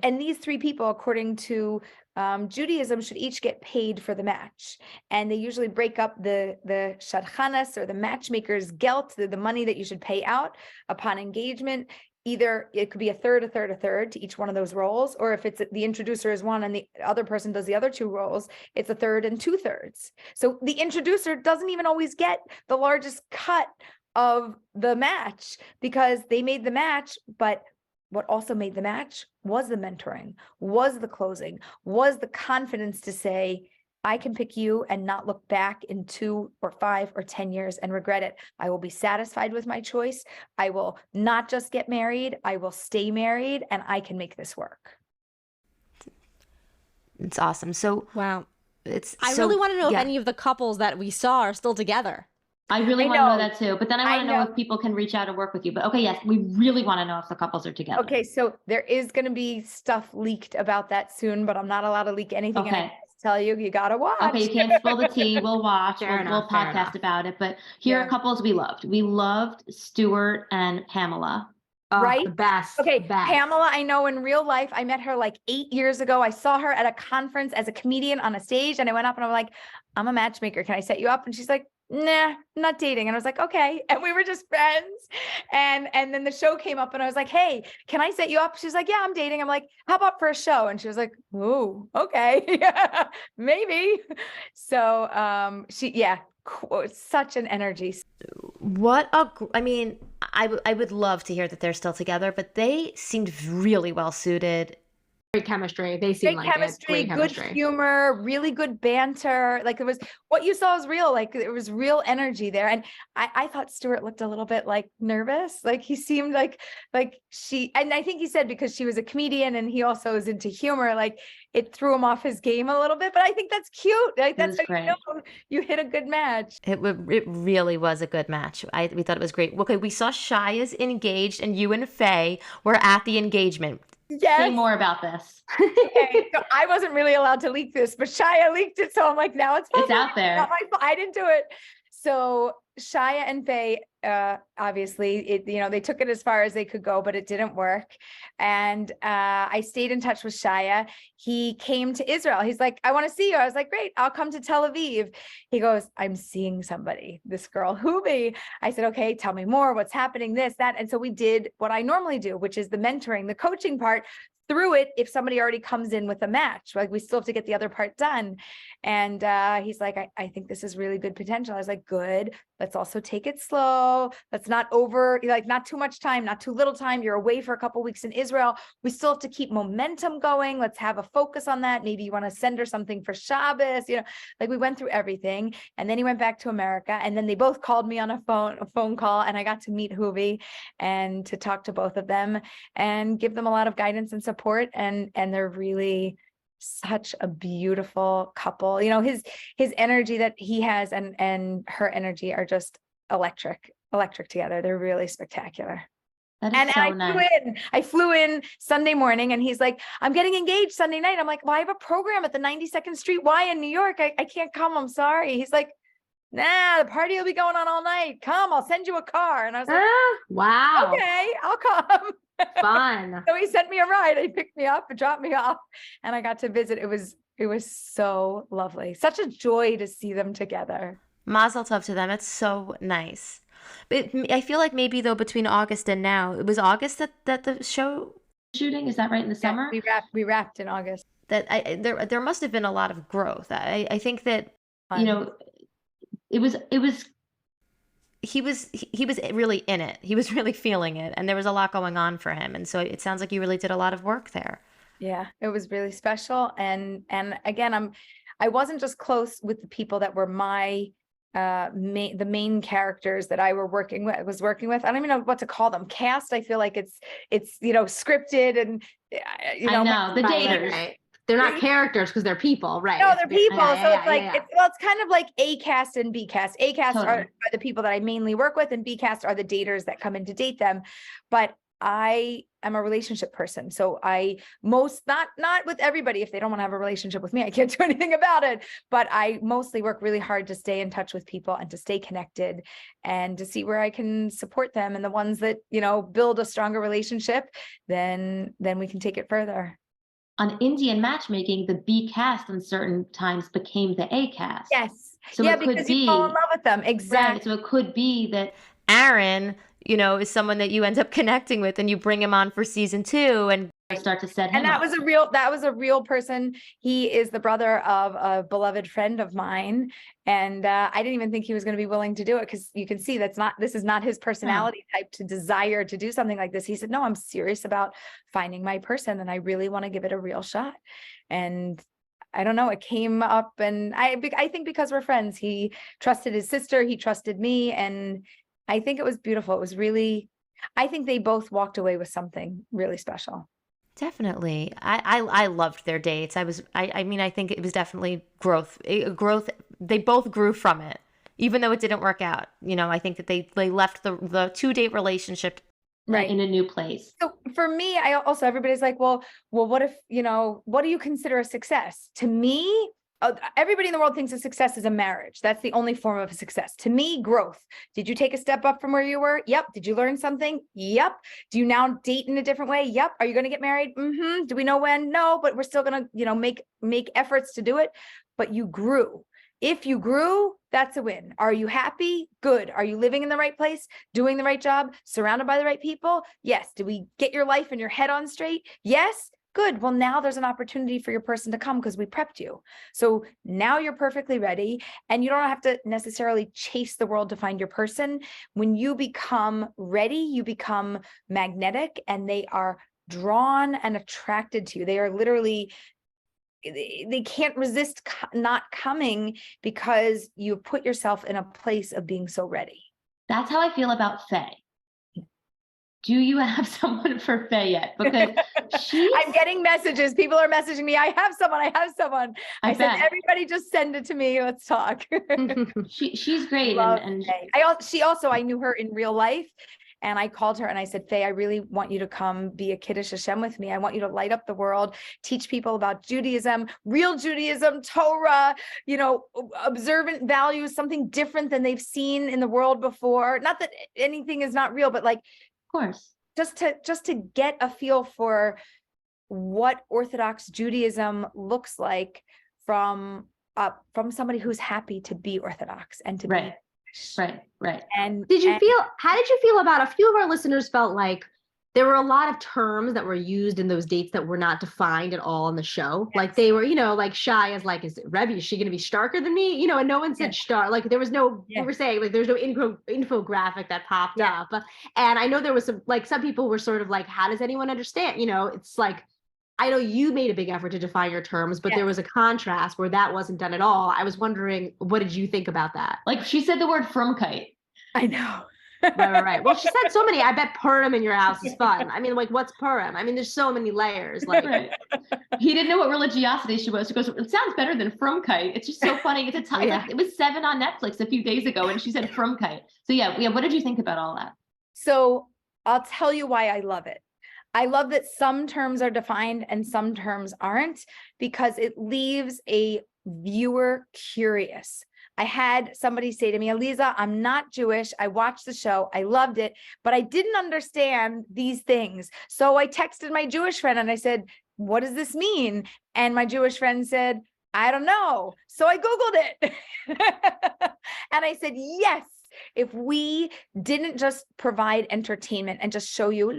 and these three people, according to Judaism, should each get paid for the match. And they usually break up the shadchanas or the matchmaker's gelt, the money that you should pay out upon engagement. Either it could be a third to each one of those roles, or if it's the introducer is one and the other person does the other two roles, it's a third and 2/3. So the introducer doesn't even always get the largest cut of the match because they made the match, but what also made the match was the mentoring, was the closing, was the confidence to say, I can pick you and not look back in 2 or 5 or 10 years and regret it. I will be satisfied with my choice. I will not just get married. I will stay married and I can make this work. It's awesome. So wow. I really want to know if any of the couples that we saw are still together. I really want to know that too, but then I want to know if people can reach out and work with you. But okay, yes, we really want to know if the couples are together. Okay, so there is going to be stuff leaked about that soon, but I'm not allowed to leak anything. Okay. Tell you got to watch. Okay, you can't spill the tea. We'll watch. We'll podcast about it. But here are couples we loved. We loved Stuart and Pamela. Right? The best. Okay, best. Pamela, I know in real life, I met her like 8 years ago. I saw her at a conference as a comedian on a stage, and I went up and I'm like, I'm a matchmaker. Can I set you up? And she's like, nah, I'm not dating. And I was like, okay. And we were just friends. And then the show came up and I was like, hey, can I set you up? She's like, yeah, I'm dating. I'm like, how about for a show? And she was like, oh, okay. Yeah, maybe. So such an energy. I would love to hear that they're still together, but they seemed really well suited. Great chemistry. They seem like Great chemistry, good humor, really good banter. Like it was what you saw was real. Like it was real energy there. And I thought Stuart looked a little bit like nervous. Like he seemed like and I think he said because she was a comedian and he also is into humor, like it threw him off his game a little bit. But I think that's cute. Like that's how you know you hit a good match. It really was a good match. We thought it was great. Okay, we saw Shaya's engaged and you and Faye were at the engagement. Yes. Say more about this. Okay, so I wasn't really allowed to leak this, but Shaya leaked it. So I'm like, now it's out there. Not my fault. I didn't do it. So Shaya and Faye, obviously, they took it as far as they could go, but it didn't work. And I stayed in touch with Shaya. He came to Israel. He's like, I want to see you. I was like, great, I'll come to Tel Aviv. He goes, I'm seeing somebody, this girl, Hubi. I said, okay, tell me more. What's happening? This, that. And so we did what I normally do, which is the mentoring, the coaching part. Through it, if somebody already comes in with a match, like we still have to get the other part done. And he's like, I think this is really good potential. I was like, good. Let's also take it slow. Let's not not too much time, not too little time. You're away for a couple of weeks in Israel. We still have to keep momentum going. Let's have a focus on that. Maybe you want to send her something for Shabbos, like we went through everything. And then he went back to America. And then they both called me on a phone call, and I got to meet Hubi and to talk to both of them and give them a lot of guidance and support. And they're really such a beautiful couple. His energy that he has and her energy are just electric together. They're really spectacular. That is so nice. I flew in Sunday morning and he's like, I'm getting engaged Sunday night. I'm like, well, I have a program at the 92nd Street Y in New York. I can't come. I'm sorry. He's like, nah, the party will be going on all night. Come, I'll send you a car. And I was like, wow. Okay, I'll come. Fun. So he sent me a ride. He picked me up and dropped me off, and I got to visit. It was so lovely. Such a joy to see them together. Mazel tov to them. It's so nice. But I feel like maybe though between August and now, it was August that the show shooting. Is that right, in the summer? We wrapped in August. That there must have been a lot of growth. I think that it was. He was really in it. He was really feeling it, and there was a lot going on for him. And so it sounds like you really did a lot of work there. Yeah, it was really special. And again, I wasn't just close with the people that were my the main characters that I was working with. I don't even know what to call them. Cast. I feel like it's scripted and I know the daters. Right. They're not characters because they're people, right? No, they're people. Yeah, So it's kind of like A cast and B cast. A cast are the people that I mainly work with, and B cast are the daters that come in to date them. But I am a relationship person. So not with everybody. If they don't want to have a relationship with me, I can't do anything about it. But I mostly work really hard to stay in touch with people and to stay connected and to see where I can support them. And the ones that, build a stronger relationship, then we can take it further. On Indian matchmaking, the B cast on certain times became the A cast. Yes. So yeah, it could because be, you fall in love with them. Exactly. Right. So it could be that Aaron, is someone that you end up connecting with and you bring him on for season 2 and start to set him and that up. was a real person. He is the brother of a beloved friend of mine. And I didn't even think he was going to be willing to do it, because you can see this is not his personality type to desire to do something like this. He said, no, I'm serious about finding my person and I really want to give it a real shot. And I don't know, it came up, and I think because we're friends, he trusted his sister, he trusted me, and I think it was beautiful. It was really, I think they both walked away with something really special. Definitely. I loved their dates. I think it was definitely growth. They both grew from it, even though it didn't work out. I think that they left the 2-date relationship right in a new place. So for me, everybody's like, well, what if, what do you consider a success? To me, everybody in the world thinks a success is a marriage. That's the only form of a success. To me, growth. Did you take a step up from where you were? Yep. Did you learn something? Yep. Do you now date in a different way? Yep. Are you going to get married? Mm-hmm. Do we know when? No, but we're still going to, make efforts to do it. But you grew. If you grew, that's a win. Are you happy? Good. Are you living in the right place? Doing the right job? Surrounded by the right people? Yes. Did we get your life and your head on straight? Yes. Good. Well, now there's an opportunity for your person to come because we prepped you. So now you're perfectly ready, and you don't have to necessarily chase the world to find your person. When you become ready, you become magnetic, and they are drawn and attracted to you. They are literally, they can't resist not coming because you put yourself in a place of being so ready. That's how I feel about Faye. Do you have someone for Faye yet? Because I'm getting messages. People are messaging me. I have someone. I said, everybody just send it to me. Let's talk. She's great. And I knew her in real life. And I called her and I said, Faye, I really want you to come be a Kiddush Hashem with me. I want you to light up the world, teach people about Judaism, real Judaism, Torah, observant values, something different than they've seen in the world before. Not that anything is not real, but course, just to get a feel for what Orthodox Judaism looks like from somebody who's happy to be Orthodox and to be right. And how did you feel about, a few of our listeners felt like there were a lot of terms that were used in those dates that were not defined at all in the show. Yes. Like they were, like shy as is Rebbe, is she going to be starker than me? And no one said star. Like there was no, we were saying there's no infographic that popped up. And I know there was some people were sort of like, how does anyone understand? It's like, I know you made a big effort to define your terms, but there was a contrast where that wasn't done at all. I was wondering, what did you think about that? Like she said the word frumkeit. I know. Right. Well, she said so many. I bet Purim in your house is fun. I mean, what's Purim? I mean, there's so many layers. Right. He didn't know what religiosity she was. She goes, it sounds better than frumkeit. It's just so funny. It's it was 7 on Netflix a few days ago, and she said frumkeit. So yeah. What did you think about all that? So I'll tell you why I love it. I love that some terms are defined and some terms aren't, because it leaves a viewer curious. I had somebody say to me, Aleeza, I'm not Jewish. I watched the show. I loved it, but I didn't understand these things. So I texted my Jewish friend and I said, what does this mean? And my Jewish friend said, I don't know. So I Googled it. And I said, yes. If we didn't just provide entertainment and just show you,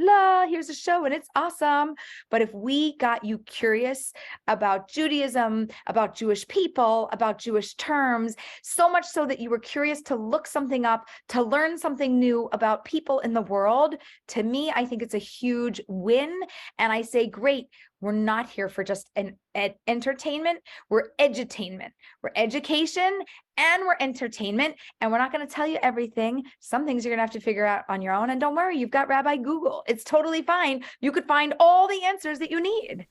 here's a show and it's awesome. But if we got you curious about Judaism, about Jewish people, about Jewish terms, so much so that you were curious to look something up, to learn something new about people in the world, to me, I think it's a huge win. And I say, great, we're not here for just an entertainment. We're edutainment. We're education and we're entertainment. And we're not going to tell you everything. Some things you're going to have to figure out on your own. And don't worry, you've got Rabbi Google. It's totally fine. You could find all the answers that you need.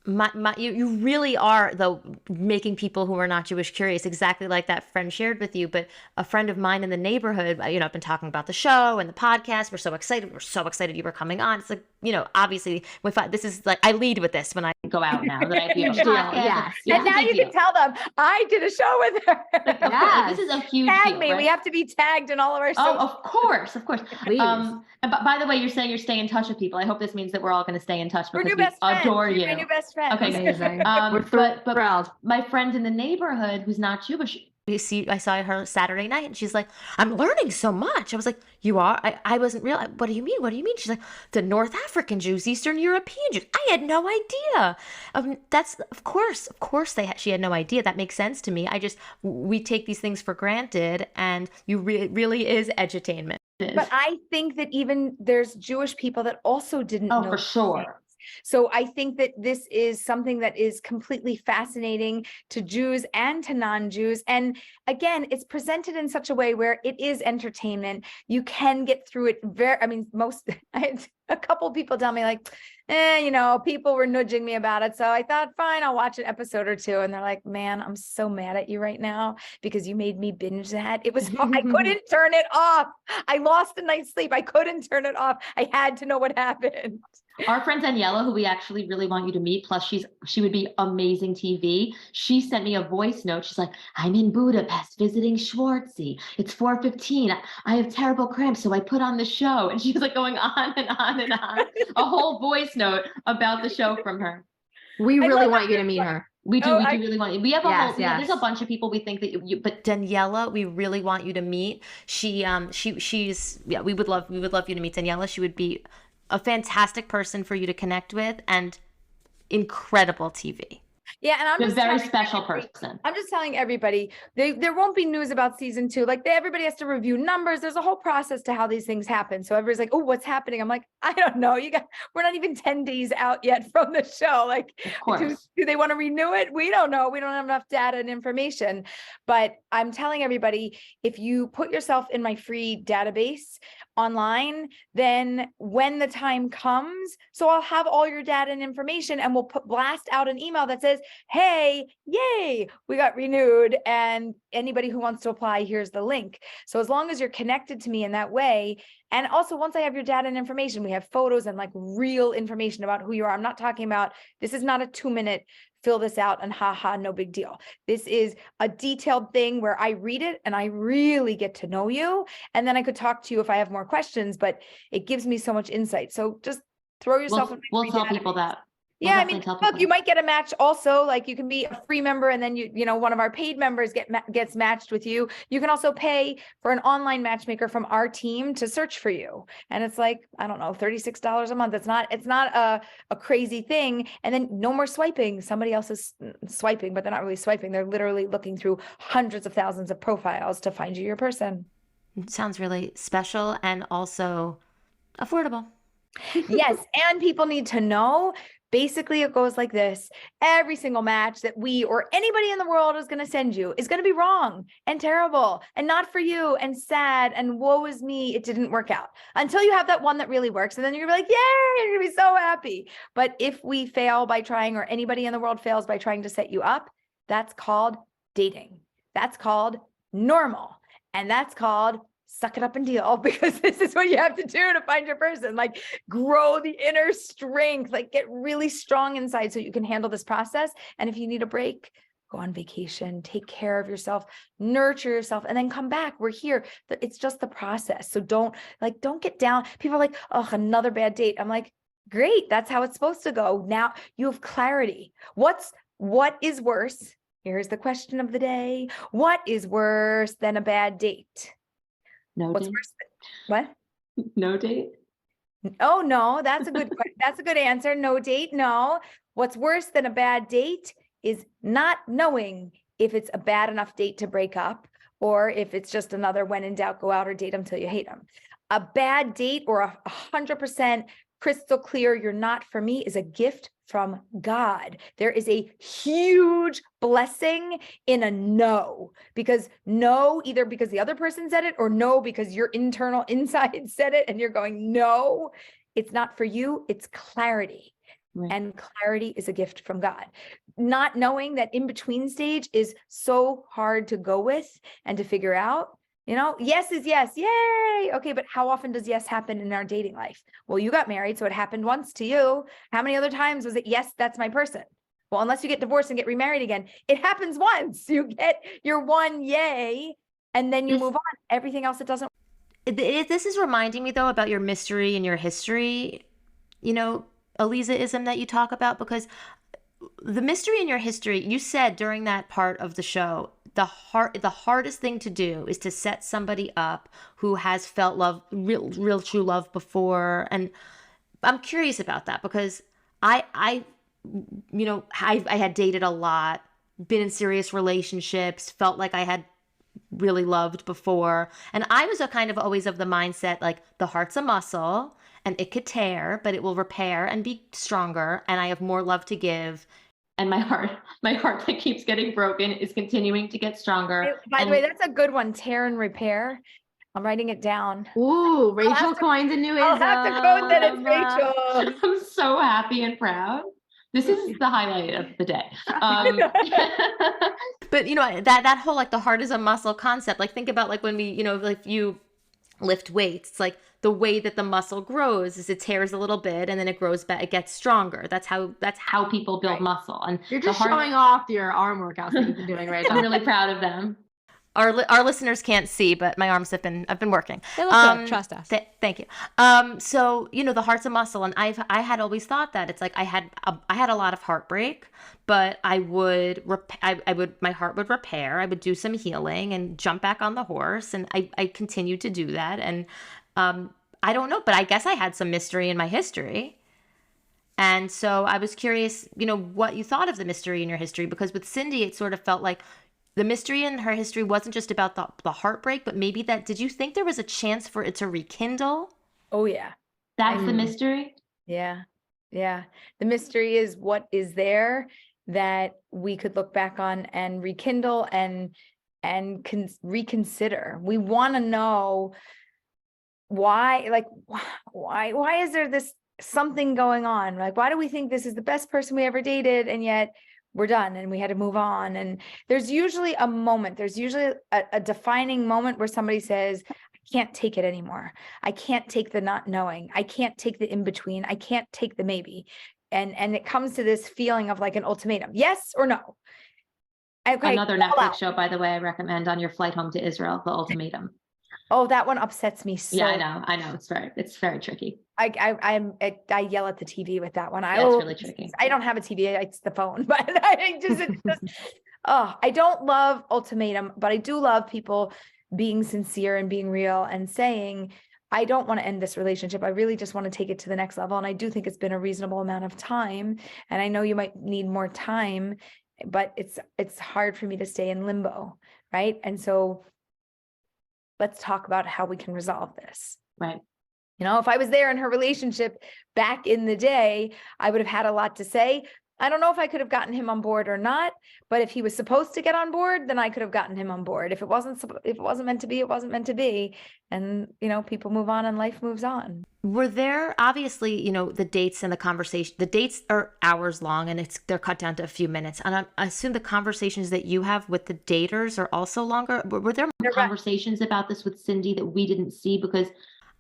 You really are, though, making people who are not Jewish curious, exactly like that friend shared with you. But a friend of mine in the neighborhood, I've been talking about the show and the podcast. We're so excited. We're so excited you were coming on. It's like, obviously, this is like, I lead with this when I go out now that I do Huge a deal, podcast. yes. And now you can tell them, I did a show with her. Yes. This is a huge Tag deal, me. right? We have to be tagged in all of our Oh, social. of course. Please. And by the way, you're saying you're staying in touch with people. I hope this means that we're all going to stay in touch We're because new best we friends. adore You're you. my new best friend. Okay, Amazing. We're but thrilled. my friend in the neighborhood who's not Jewish, I saw her Saturday night and she's like, I'm learning so much. I was like, you are? I wasn't real. What do you mean? What do you mean? She's like, the North African Jews, Eastern European Jews. I had no idea. That's, of course, she had no idea. That makes sense to me. We take these things for granted, and it really is edutainment. But I think that even there's Jewish people that also didn't know. Oh, for sure. So I think that this is something that is completely fascinating to Jews and to non-Jews. And again, it's presented in such a way where it is entertainment. You can get through it I had a couple people tell me like, people were nudging me about it. So I thought, fine, I'll watch an episode or two. And they're like, man, I'm so mad at you right now because you made me binge that. It was, I couldn't turn it off. I lost a night's sleep. I couldn't turn it off. I had to know what happened. Our friend Daniela, who we actually really want you to meet, plus she would be amazing TV. She sent me a voice note. She's like, I'm in Budapest visiting Schwartzy. It's 4:15. I have terrible cramps, so I put on the show. And she was like going on and on and on. A whole voice note about the show from her. We really want you to meet her. We do. We do really want you. We have a Yes. there's a bunch of people we think that But Daniela, we really want you to meet. She's we would love you to meet Daniela. She would be a fantastic person for you to connect with, and incredible TV. Yeah, and I'm a just very telling special everybody- person. I'm just telling everybody, there won't be news about season 2. Like everybody has to review numbers. There's a whole process to how these things happen. So everybody's like, oh, what's happening? I'm like, I don't know. We're not even 10 days out yet from the show. Like, Of course. do they want to renew it? We don't know. We don't have enough data and information. But I'm telling everybody, if you put yourself in my free database online, then when the time comes, so I'll have all your data and information, and we'll blast out an email that says, hey, yay, we got renewed, and anybody who wants to apply, here's the link. So as long as you're connected to me in that way, and also once I have your data and information, we have photos and like real information about who you are. I'm not talking about, this is not a 2-minute fill this out and haha, no big deal. This is a detailed thing where I read it and I really get to know you. And then I could talk to you if I have more questions, but it gives me so much insight. So just throw yourself in my We'll free tell database. people that. Yeah, I definitely mean, tell look, people. you might get a match also. Like you can be a free member, and then one of our paid members gets matched with you. You can also pay for an online matchmaker from our team to search for you, and it's like, I don't know, $36 a month. It's not a crazy thing. And then no more swiping. Somebody else is swiping, but they're not really swiping. They're literally looking through hundreds of thousands of profiles to find you your person. It sounds really special and also affordable. Yes, and people need to know. Basically, it goes like this. Every single match that we or anybody in the world is going to send you is going to be wrong and terrible and not for you and sad and woe is me, it didn't work out. Until you have that one that really works. And then you're going to be like, yay, you're going to be so happy. But if we fail by trying, or anybody in the world fails by trying to set you up, that's called dating. That's called normal. And that's called suck it up and deal, because this is what you have to do to find your person. Like grow the inner strength, like get really strong inside so you can handle this process. And if you need a break, go on vacation, take care of yourself, nurture yourself, and then come back. We're here. It's just the process. So don't get down. People are like, oh, another bad date. I'm like, great. That's how it's supposed to go. Now you have clarity. What is worse? Here's the question of the day. What is worse than a bad date? No What's date. worse? What? No date. Oh, no, that's a good answer. No date. No. What's worse than a bad date is not knowing if it's a bad enough date to break up, or if it's just another when in doubt, go out or date them till you hate them. A bad date, or 100% crystal clear, you're not for me, is a gift from God. There is a huge blessing in a no, because no, either because the other person said it, or no, because your internal inside said it and you're going, no, it's not for you. It's clarity. Right. And clarity is a gift from God. Not knowing that in between stage is so hard to go with and to figure out. You know, yes is yes. Yay. Okay. But how often does yes happen in our dating life? Well, you got married, so it happened once to you. How many other times was it, yes, that's my person? Well, unless you get divorced and get remarried again, it happens once. You get your one yay, and then you move on. Everything else, it doesn't. This is reminding me, though, about your mystery and your history, Aleeza-ism that you talk about, because the mystery in your history, you said during that part of the show, the hardest thing to do is to set somebody up who has felt love, real true love before. And I'm curious about that, because I had dated a lot, been in serious relationships, felt like I had really loved before. And I was always of the mindset, like, the heart's a muscle and it could tear, but it will repair and be stronger. And I have more love to give. And my heart that keeps getting broken is continuing to get stronger. By the way, that's a good one. Tear and repair. I'm writing it down. Ooh, Rachel coins a new I'll have to code that it's Rachel. I'm so happy and proud. This is the highlight of the day. But that whole, like, the heart is a muscle concept. Like, think about, like, when we, like, you lift weights, it's like the way that the muscle grows is it tears a little bit and then it grows back, it gets stronger. That's how people build muscle. And you're just showing off your arm workouts that you've been doing right now. I'm really proud of them. Our listeners can't see, but my arms I've been working. They look good. Trust us. Thank you. So the heart's a muscle, and I had always thought that it's like I had a lot of heartbreak, but my heart would repair. I would do some healing and jump back on the horse, and I continued to do that. And I don't know, but I guess I had some mystery in my history. And so I was curious, what you thought of the mystery in your history, because with Cindy, it sort of felt like the mystery in her history wasn't just about the heartbreak, but maybe did you think there was a chance for it to rekindle? Oh, yeah. That's the mystery? Yeah. Yeah. The mystery is what is there that we could look back on and rekindle and reconsider. We want to know why is there this something going on? Like, why do we think this is the best person we ever dated, and yet we're done and we had to move on? And there's usually a moment, there's usually a defining moment where somebody says, I can't take it anymore. I can't take the not knowing. I can't take the in between. I can't take the maybe. And it comes to this feeling of like an ultimatum, yes or no. Okay, another Netflix show, by the way, I recommend on your flight home to Israel, The Ultimatum. Oh, that one upsets me so. Yeah, I know. It's very tricky. I yell at the TV with that one. It's really tricky. I don't have a TV, it's the phone, but I don't love ultimatum, but I do love people being sincere and being real and saying, I don't want to end this relationship. I really just want to take it to the next level. And I do think it's been a reasonable amount of time. And I know you might need more time, but it's hard for me to stay in limbo. Right. And so let's talk about how we can resolve this. Right. If I was there in her relationship back in the day, I would have had a lot to say. I don't know if I could have gotten him on board or not, but if he was supposed to get on board, then I could have gotten him on board. If it wasn't meant to be, it wasn't meant to be. And, people move on and life moves on. Were there, obviously, the dates and the conversation, the dates are hours long and they're cut down to a few minutes. And I assume the conversations that you have with the daters are also longer. Were there conversations about this with Cindy that we didn't see? Because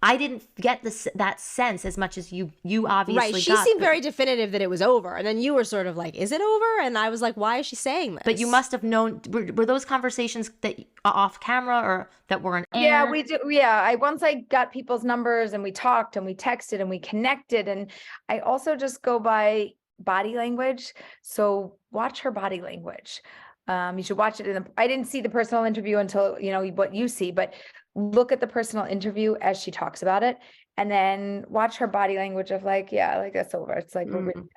I didn't get that sense as much as you obviously got. Right, she seemed very definitive that it was over. And then you were sort of like, is it over? And I was like, why is she saying this? But you must have known, were those conversations that off camera or that weren't air? Yeah, we do. Yeah, once I got people's numbers and we talked and we texted and we connected. And I also just go by body language. So watch her body language. You should watch it I didn't see the personal interview until, what you see, but look at the personal interview as she talks about it, and then watch her body language of like, yeah, like that's over. It's like, we're really done.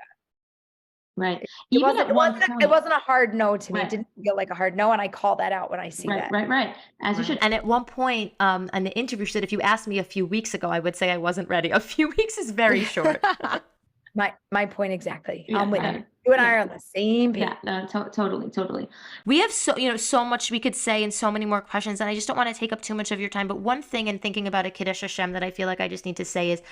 Right. It Even wasn't, at one it point. wasn't a hard no to me. Right. It didn't feel like a hard no. And I call that out when I see that. Right. As you should. And at one point, in the interview, she said, if you asked me a few weeks ago, I would say I wasn't ready. A few weeks is very short. My point exactly. Yeah, I'm with right. you. You and I are on the same page. Yeah, no, totally. We have so much we could say and so many more questions, and I just don't want to take up too much of your time. But one thing in thinking about a Kiddush Hashem that I feel like I just need to say is,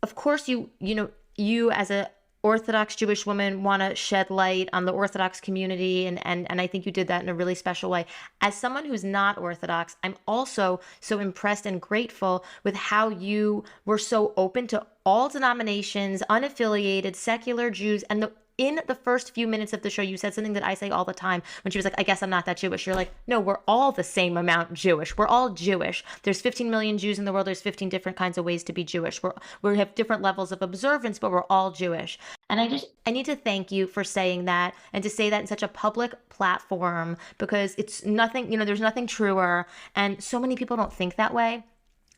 of course, you as a Orthodox Jewish woman want to shed light on the Orthodox community, and I think you did that in a really special way. As someone who's not Orthodox, I'm also so impressed and grateful with how you were so open to all denominations, unaffiliated, secular Jews, and in the first few minutes of the show, you said something that I say all the time when she was like, I guess I'm not that Jewish. You're like, no, we're all the same amount Jewish. We're all Jewish. There's 15 million Jews in the world. There's 15 different kinds of ways to be Jewish. We have different levels of observance, but we're all Jewish. And I need to thank you for saying that, and to say that in such a public platform, because it's nothing, there's nothing truer. And so many people don't think that way.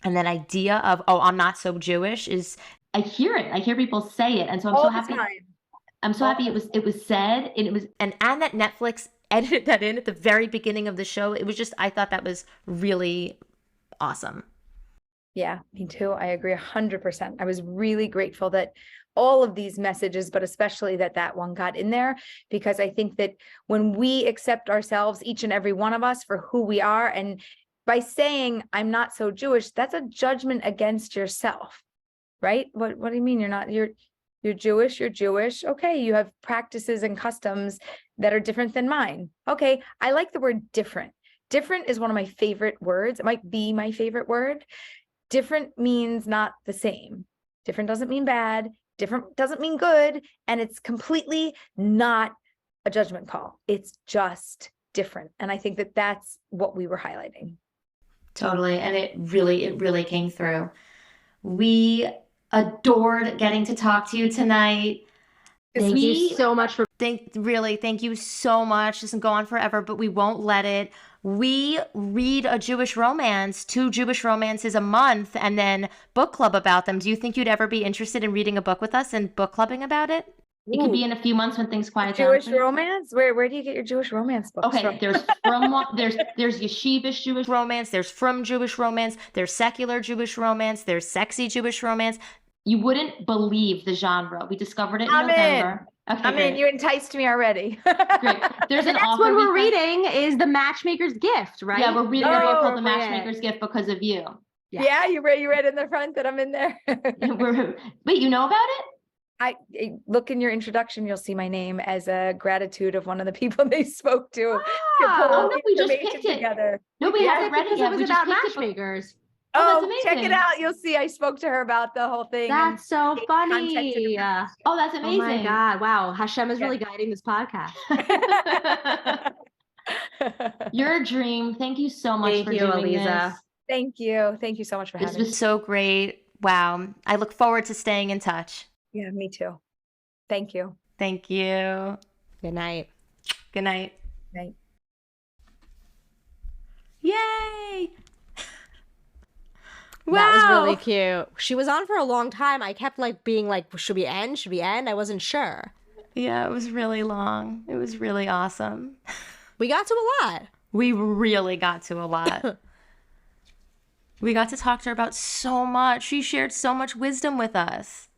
And that idea of, oh, I'm not so Jewish is. I hear it. I hear people say it. And so I'm All so the happy. time. I'm so happy it was said, and it was, and that Netflix edited that in at the very beginning of the show. It was just, I thought that was really awesome. Yeah, me too. I agree 100%. I was really grateful that all of these messages, but especially that one got in there, because I think that when we accept ourselves, each and every one of us, for who we are, and by saying I'm not so Jewish, that's a judgment against yourself, right? What do you mean you're Jewish, you're Jewish. Okay, you have practices and customs that are different than mine. Okay, I like the word different. Different is one of my favorite words. It might be my favorite word. Different means not the same. Different doesn't mean bad. Different doesn't mean good. And it's completely not a judgment call. It's just different. And I think that that's what we were highlighting. Totally. And it really came through. We adored getting to talk to you tonight. Thank you so much for thank you so much. This can go on forever, but we won't let it. We read a Jewish romance, 2 Jewish romances a month, and then book club about them. Do you think you'd ever be interested in reading a book with us and book clubbing about it? It could be in a few months when things quiet down. Jewish romance? Where do you get your Jewish romance books from? Okay, there's yeshivish Jewish romance, there's from Jewish romance, there's secular Jewish romance, there's sexy Jewish romance. You wouldn't believe the genre. We discovered it in I'm November. in. Okay, I'm in. You enticed me already. Great. There's the an next author one we're we found- reading is The Matchmaker's Gift, right? Yeah, we're reading a book called The yeah. Matchmaker's Gift because of you. Yeah, you read in the front that I'm in there. Wait, you know about it? I look in your introduction, you'll see my name as a gratitude of one of the people they spoke to. Oh, no, we just information picked it. together. No, we haven't read it because yet. it was We just about picked it. matchmakers. Oh, Oh, that's check it amazing. out. You'll see I spoke to her about the whole thing. and That's so the funny. context of the Oh, that's Oh amazing. my God. Wow. Hashem is Yeah. really guiding this podcast. You're a dream. Thank you so much Thank for you, doing Aleeza. this. Thank you. Thank you so much for This having me. was so great. Wow. I look forward to staying in touch. Yeah, me too. Thank you. Thank you. Good night. Good night. Night. Yay! That was really cute. She was on for a long time. I kept being like, should we end? Should we end? I wasn't sure. Yeah, it was really long. It was really awesome. We got to a lot. We really got to a lot. We got to talk to her about so much. She shared so much wisdom with us.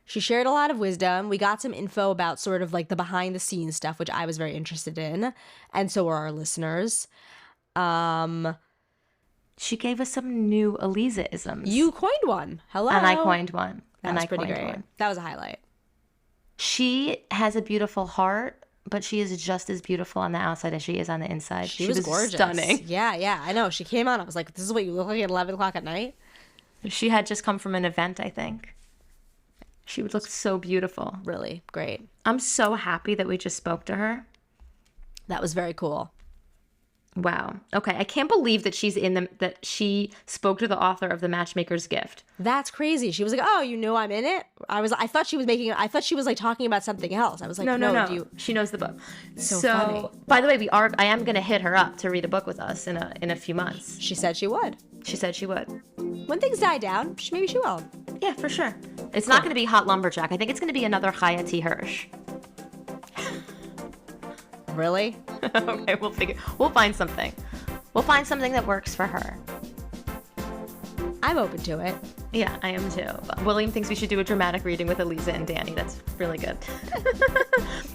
She shared a lot of wisdom. We got some info about sort of the behind the scenes stuff, which I was very interested in. And so were our listeners. She gave us some new Aleeza-isms. You coined one. Hello. And I coined one. That was pretty great. That was a highlight. She has a beautiful heart, but she is just as beautiful on the outside as she is on the inside. She was gorgeous. Stunning. Yeah. I know. She came on. I was like, this is what you look like at 11 o'clock at night? She had just come from an event, I think. She would look so beautiful. Really great. I'm so happy that we just spoke to her. That was very cool. Wow. Okay. I can't believe that that she spoke to the author of The Matchmaker's Gift. That's crazy. She was like, "Oh, I'm in it." I thought she was talking about something else. I was like, No. She knows the book. So funny. By the way, I am going to hit her up to read a book with us in a few months. She said she would. She said she would. When things die down, maybe she will. Yeah, for sure. It's not going to be Hot Lumberjack. I think it's going to be another Chaya T. Hirsch. Really? Okay, we'll find something. We'll find something that works for her. I'm open to it. Yeah, I am too. But William thinks we should do a dramatic reading with Aleeza and Danny. That's really good.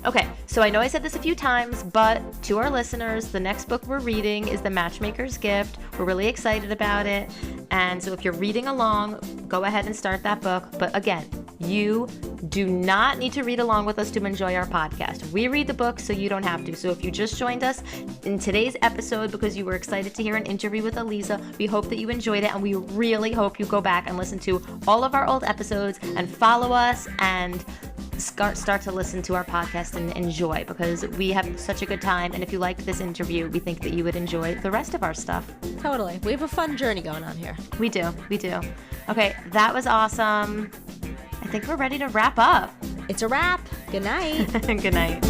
Okay, so I know I said this a few times, but to our listeners, the next book we're reading is The Matchmaker's Gift. We're really excited about it. And so if you're reading along, go ahead and start that book. But again, you do not need to read along with us to enjoy our podcast. We read the book so you don't have to. So if you just joined us in today's episode because you were excited to hear an interview with Aleeza, we hope that you enjoyed it, and we really hope you go back and listen to all of our old episodes and follow us and start to listen to our podcast and enjoy, because we have such a good time. And if you liked this interview, we think that you would enjoy the rest of our stuff. Totally. We have a fun journey going on here. We do. Okay, that was awesome. I think we're ready to wrap up. It's a wrap. Good night. Good night.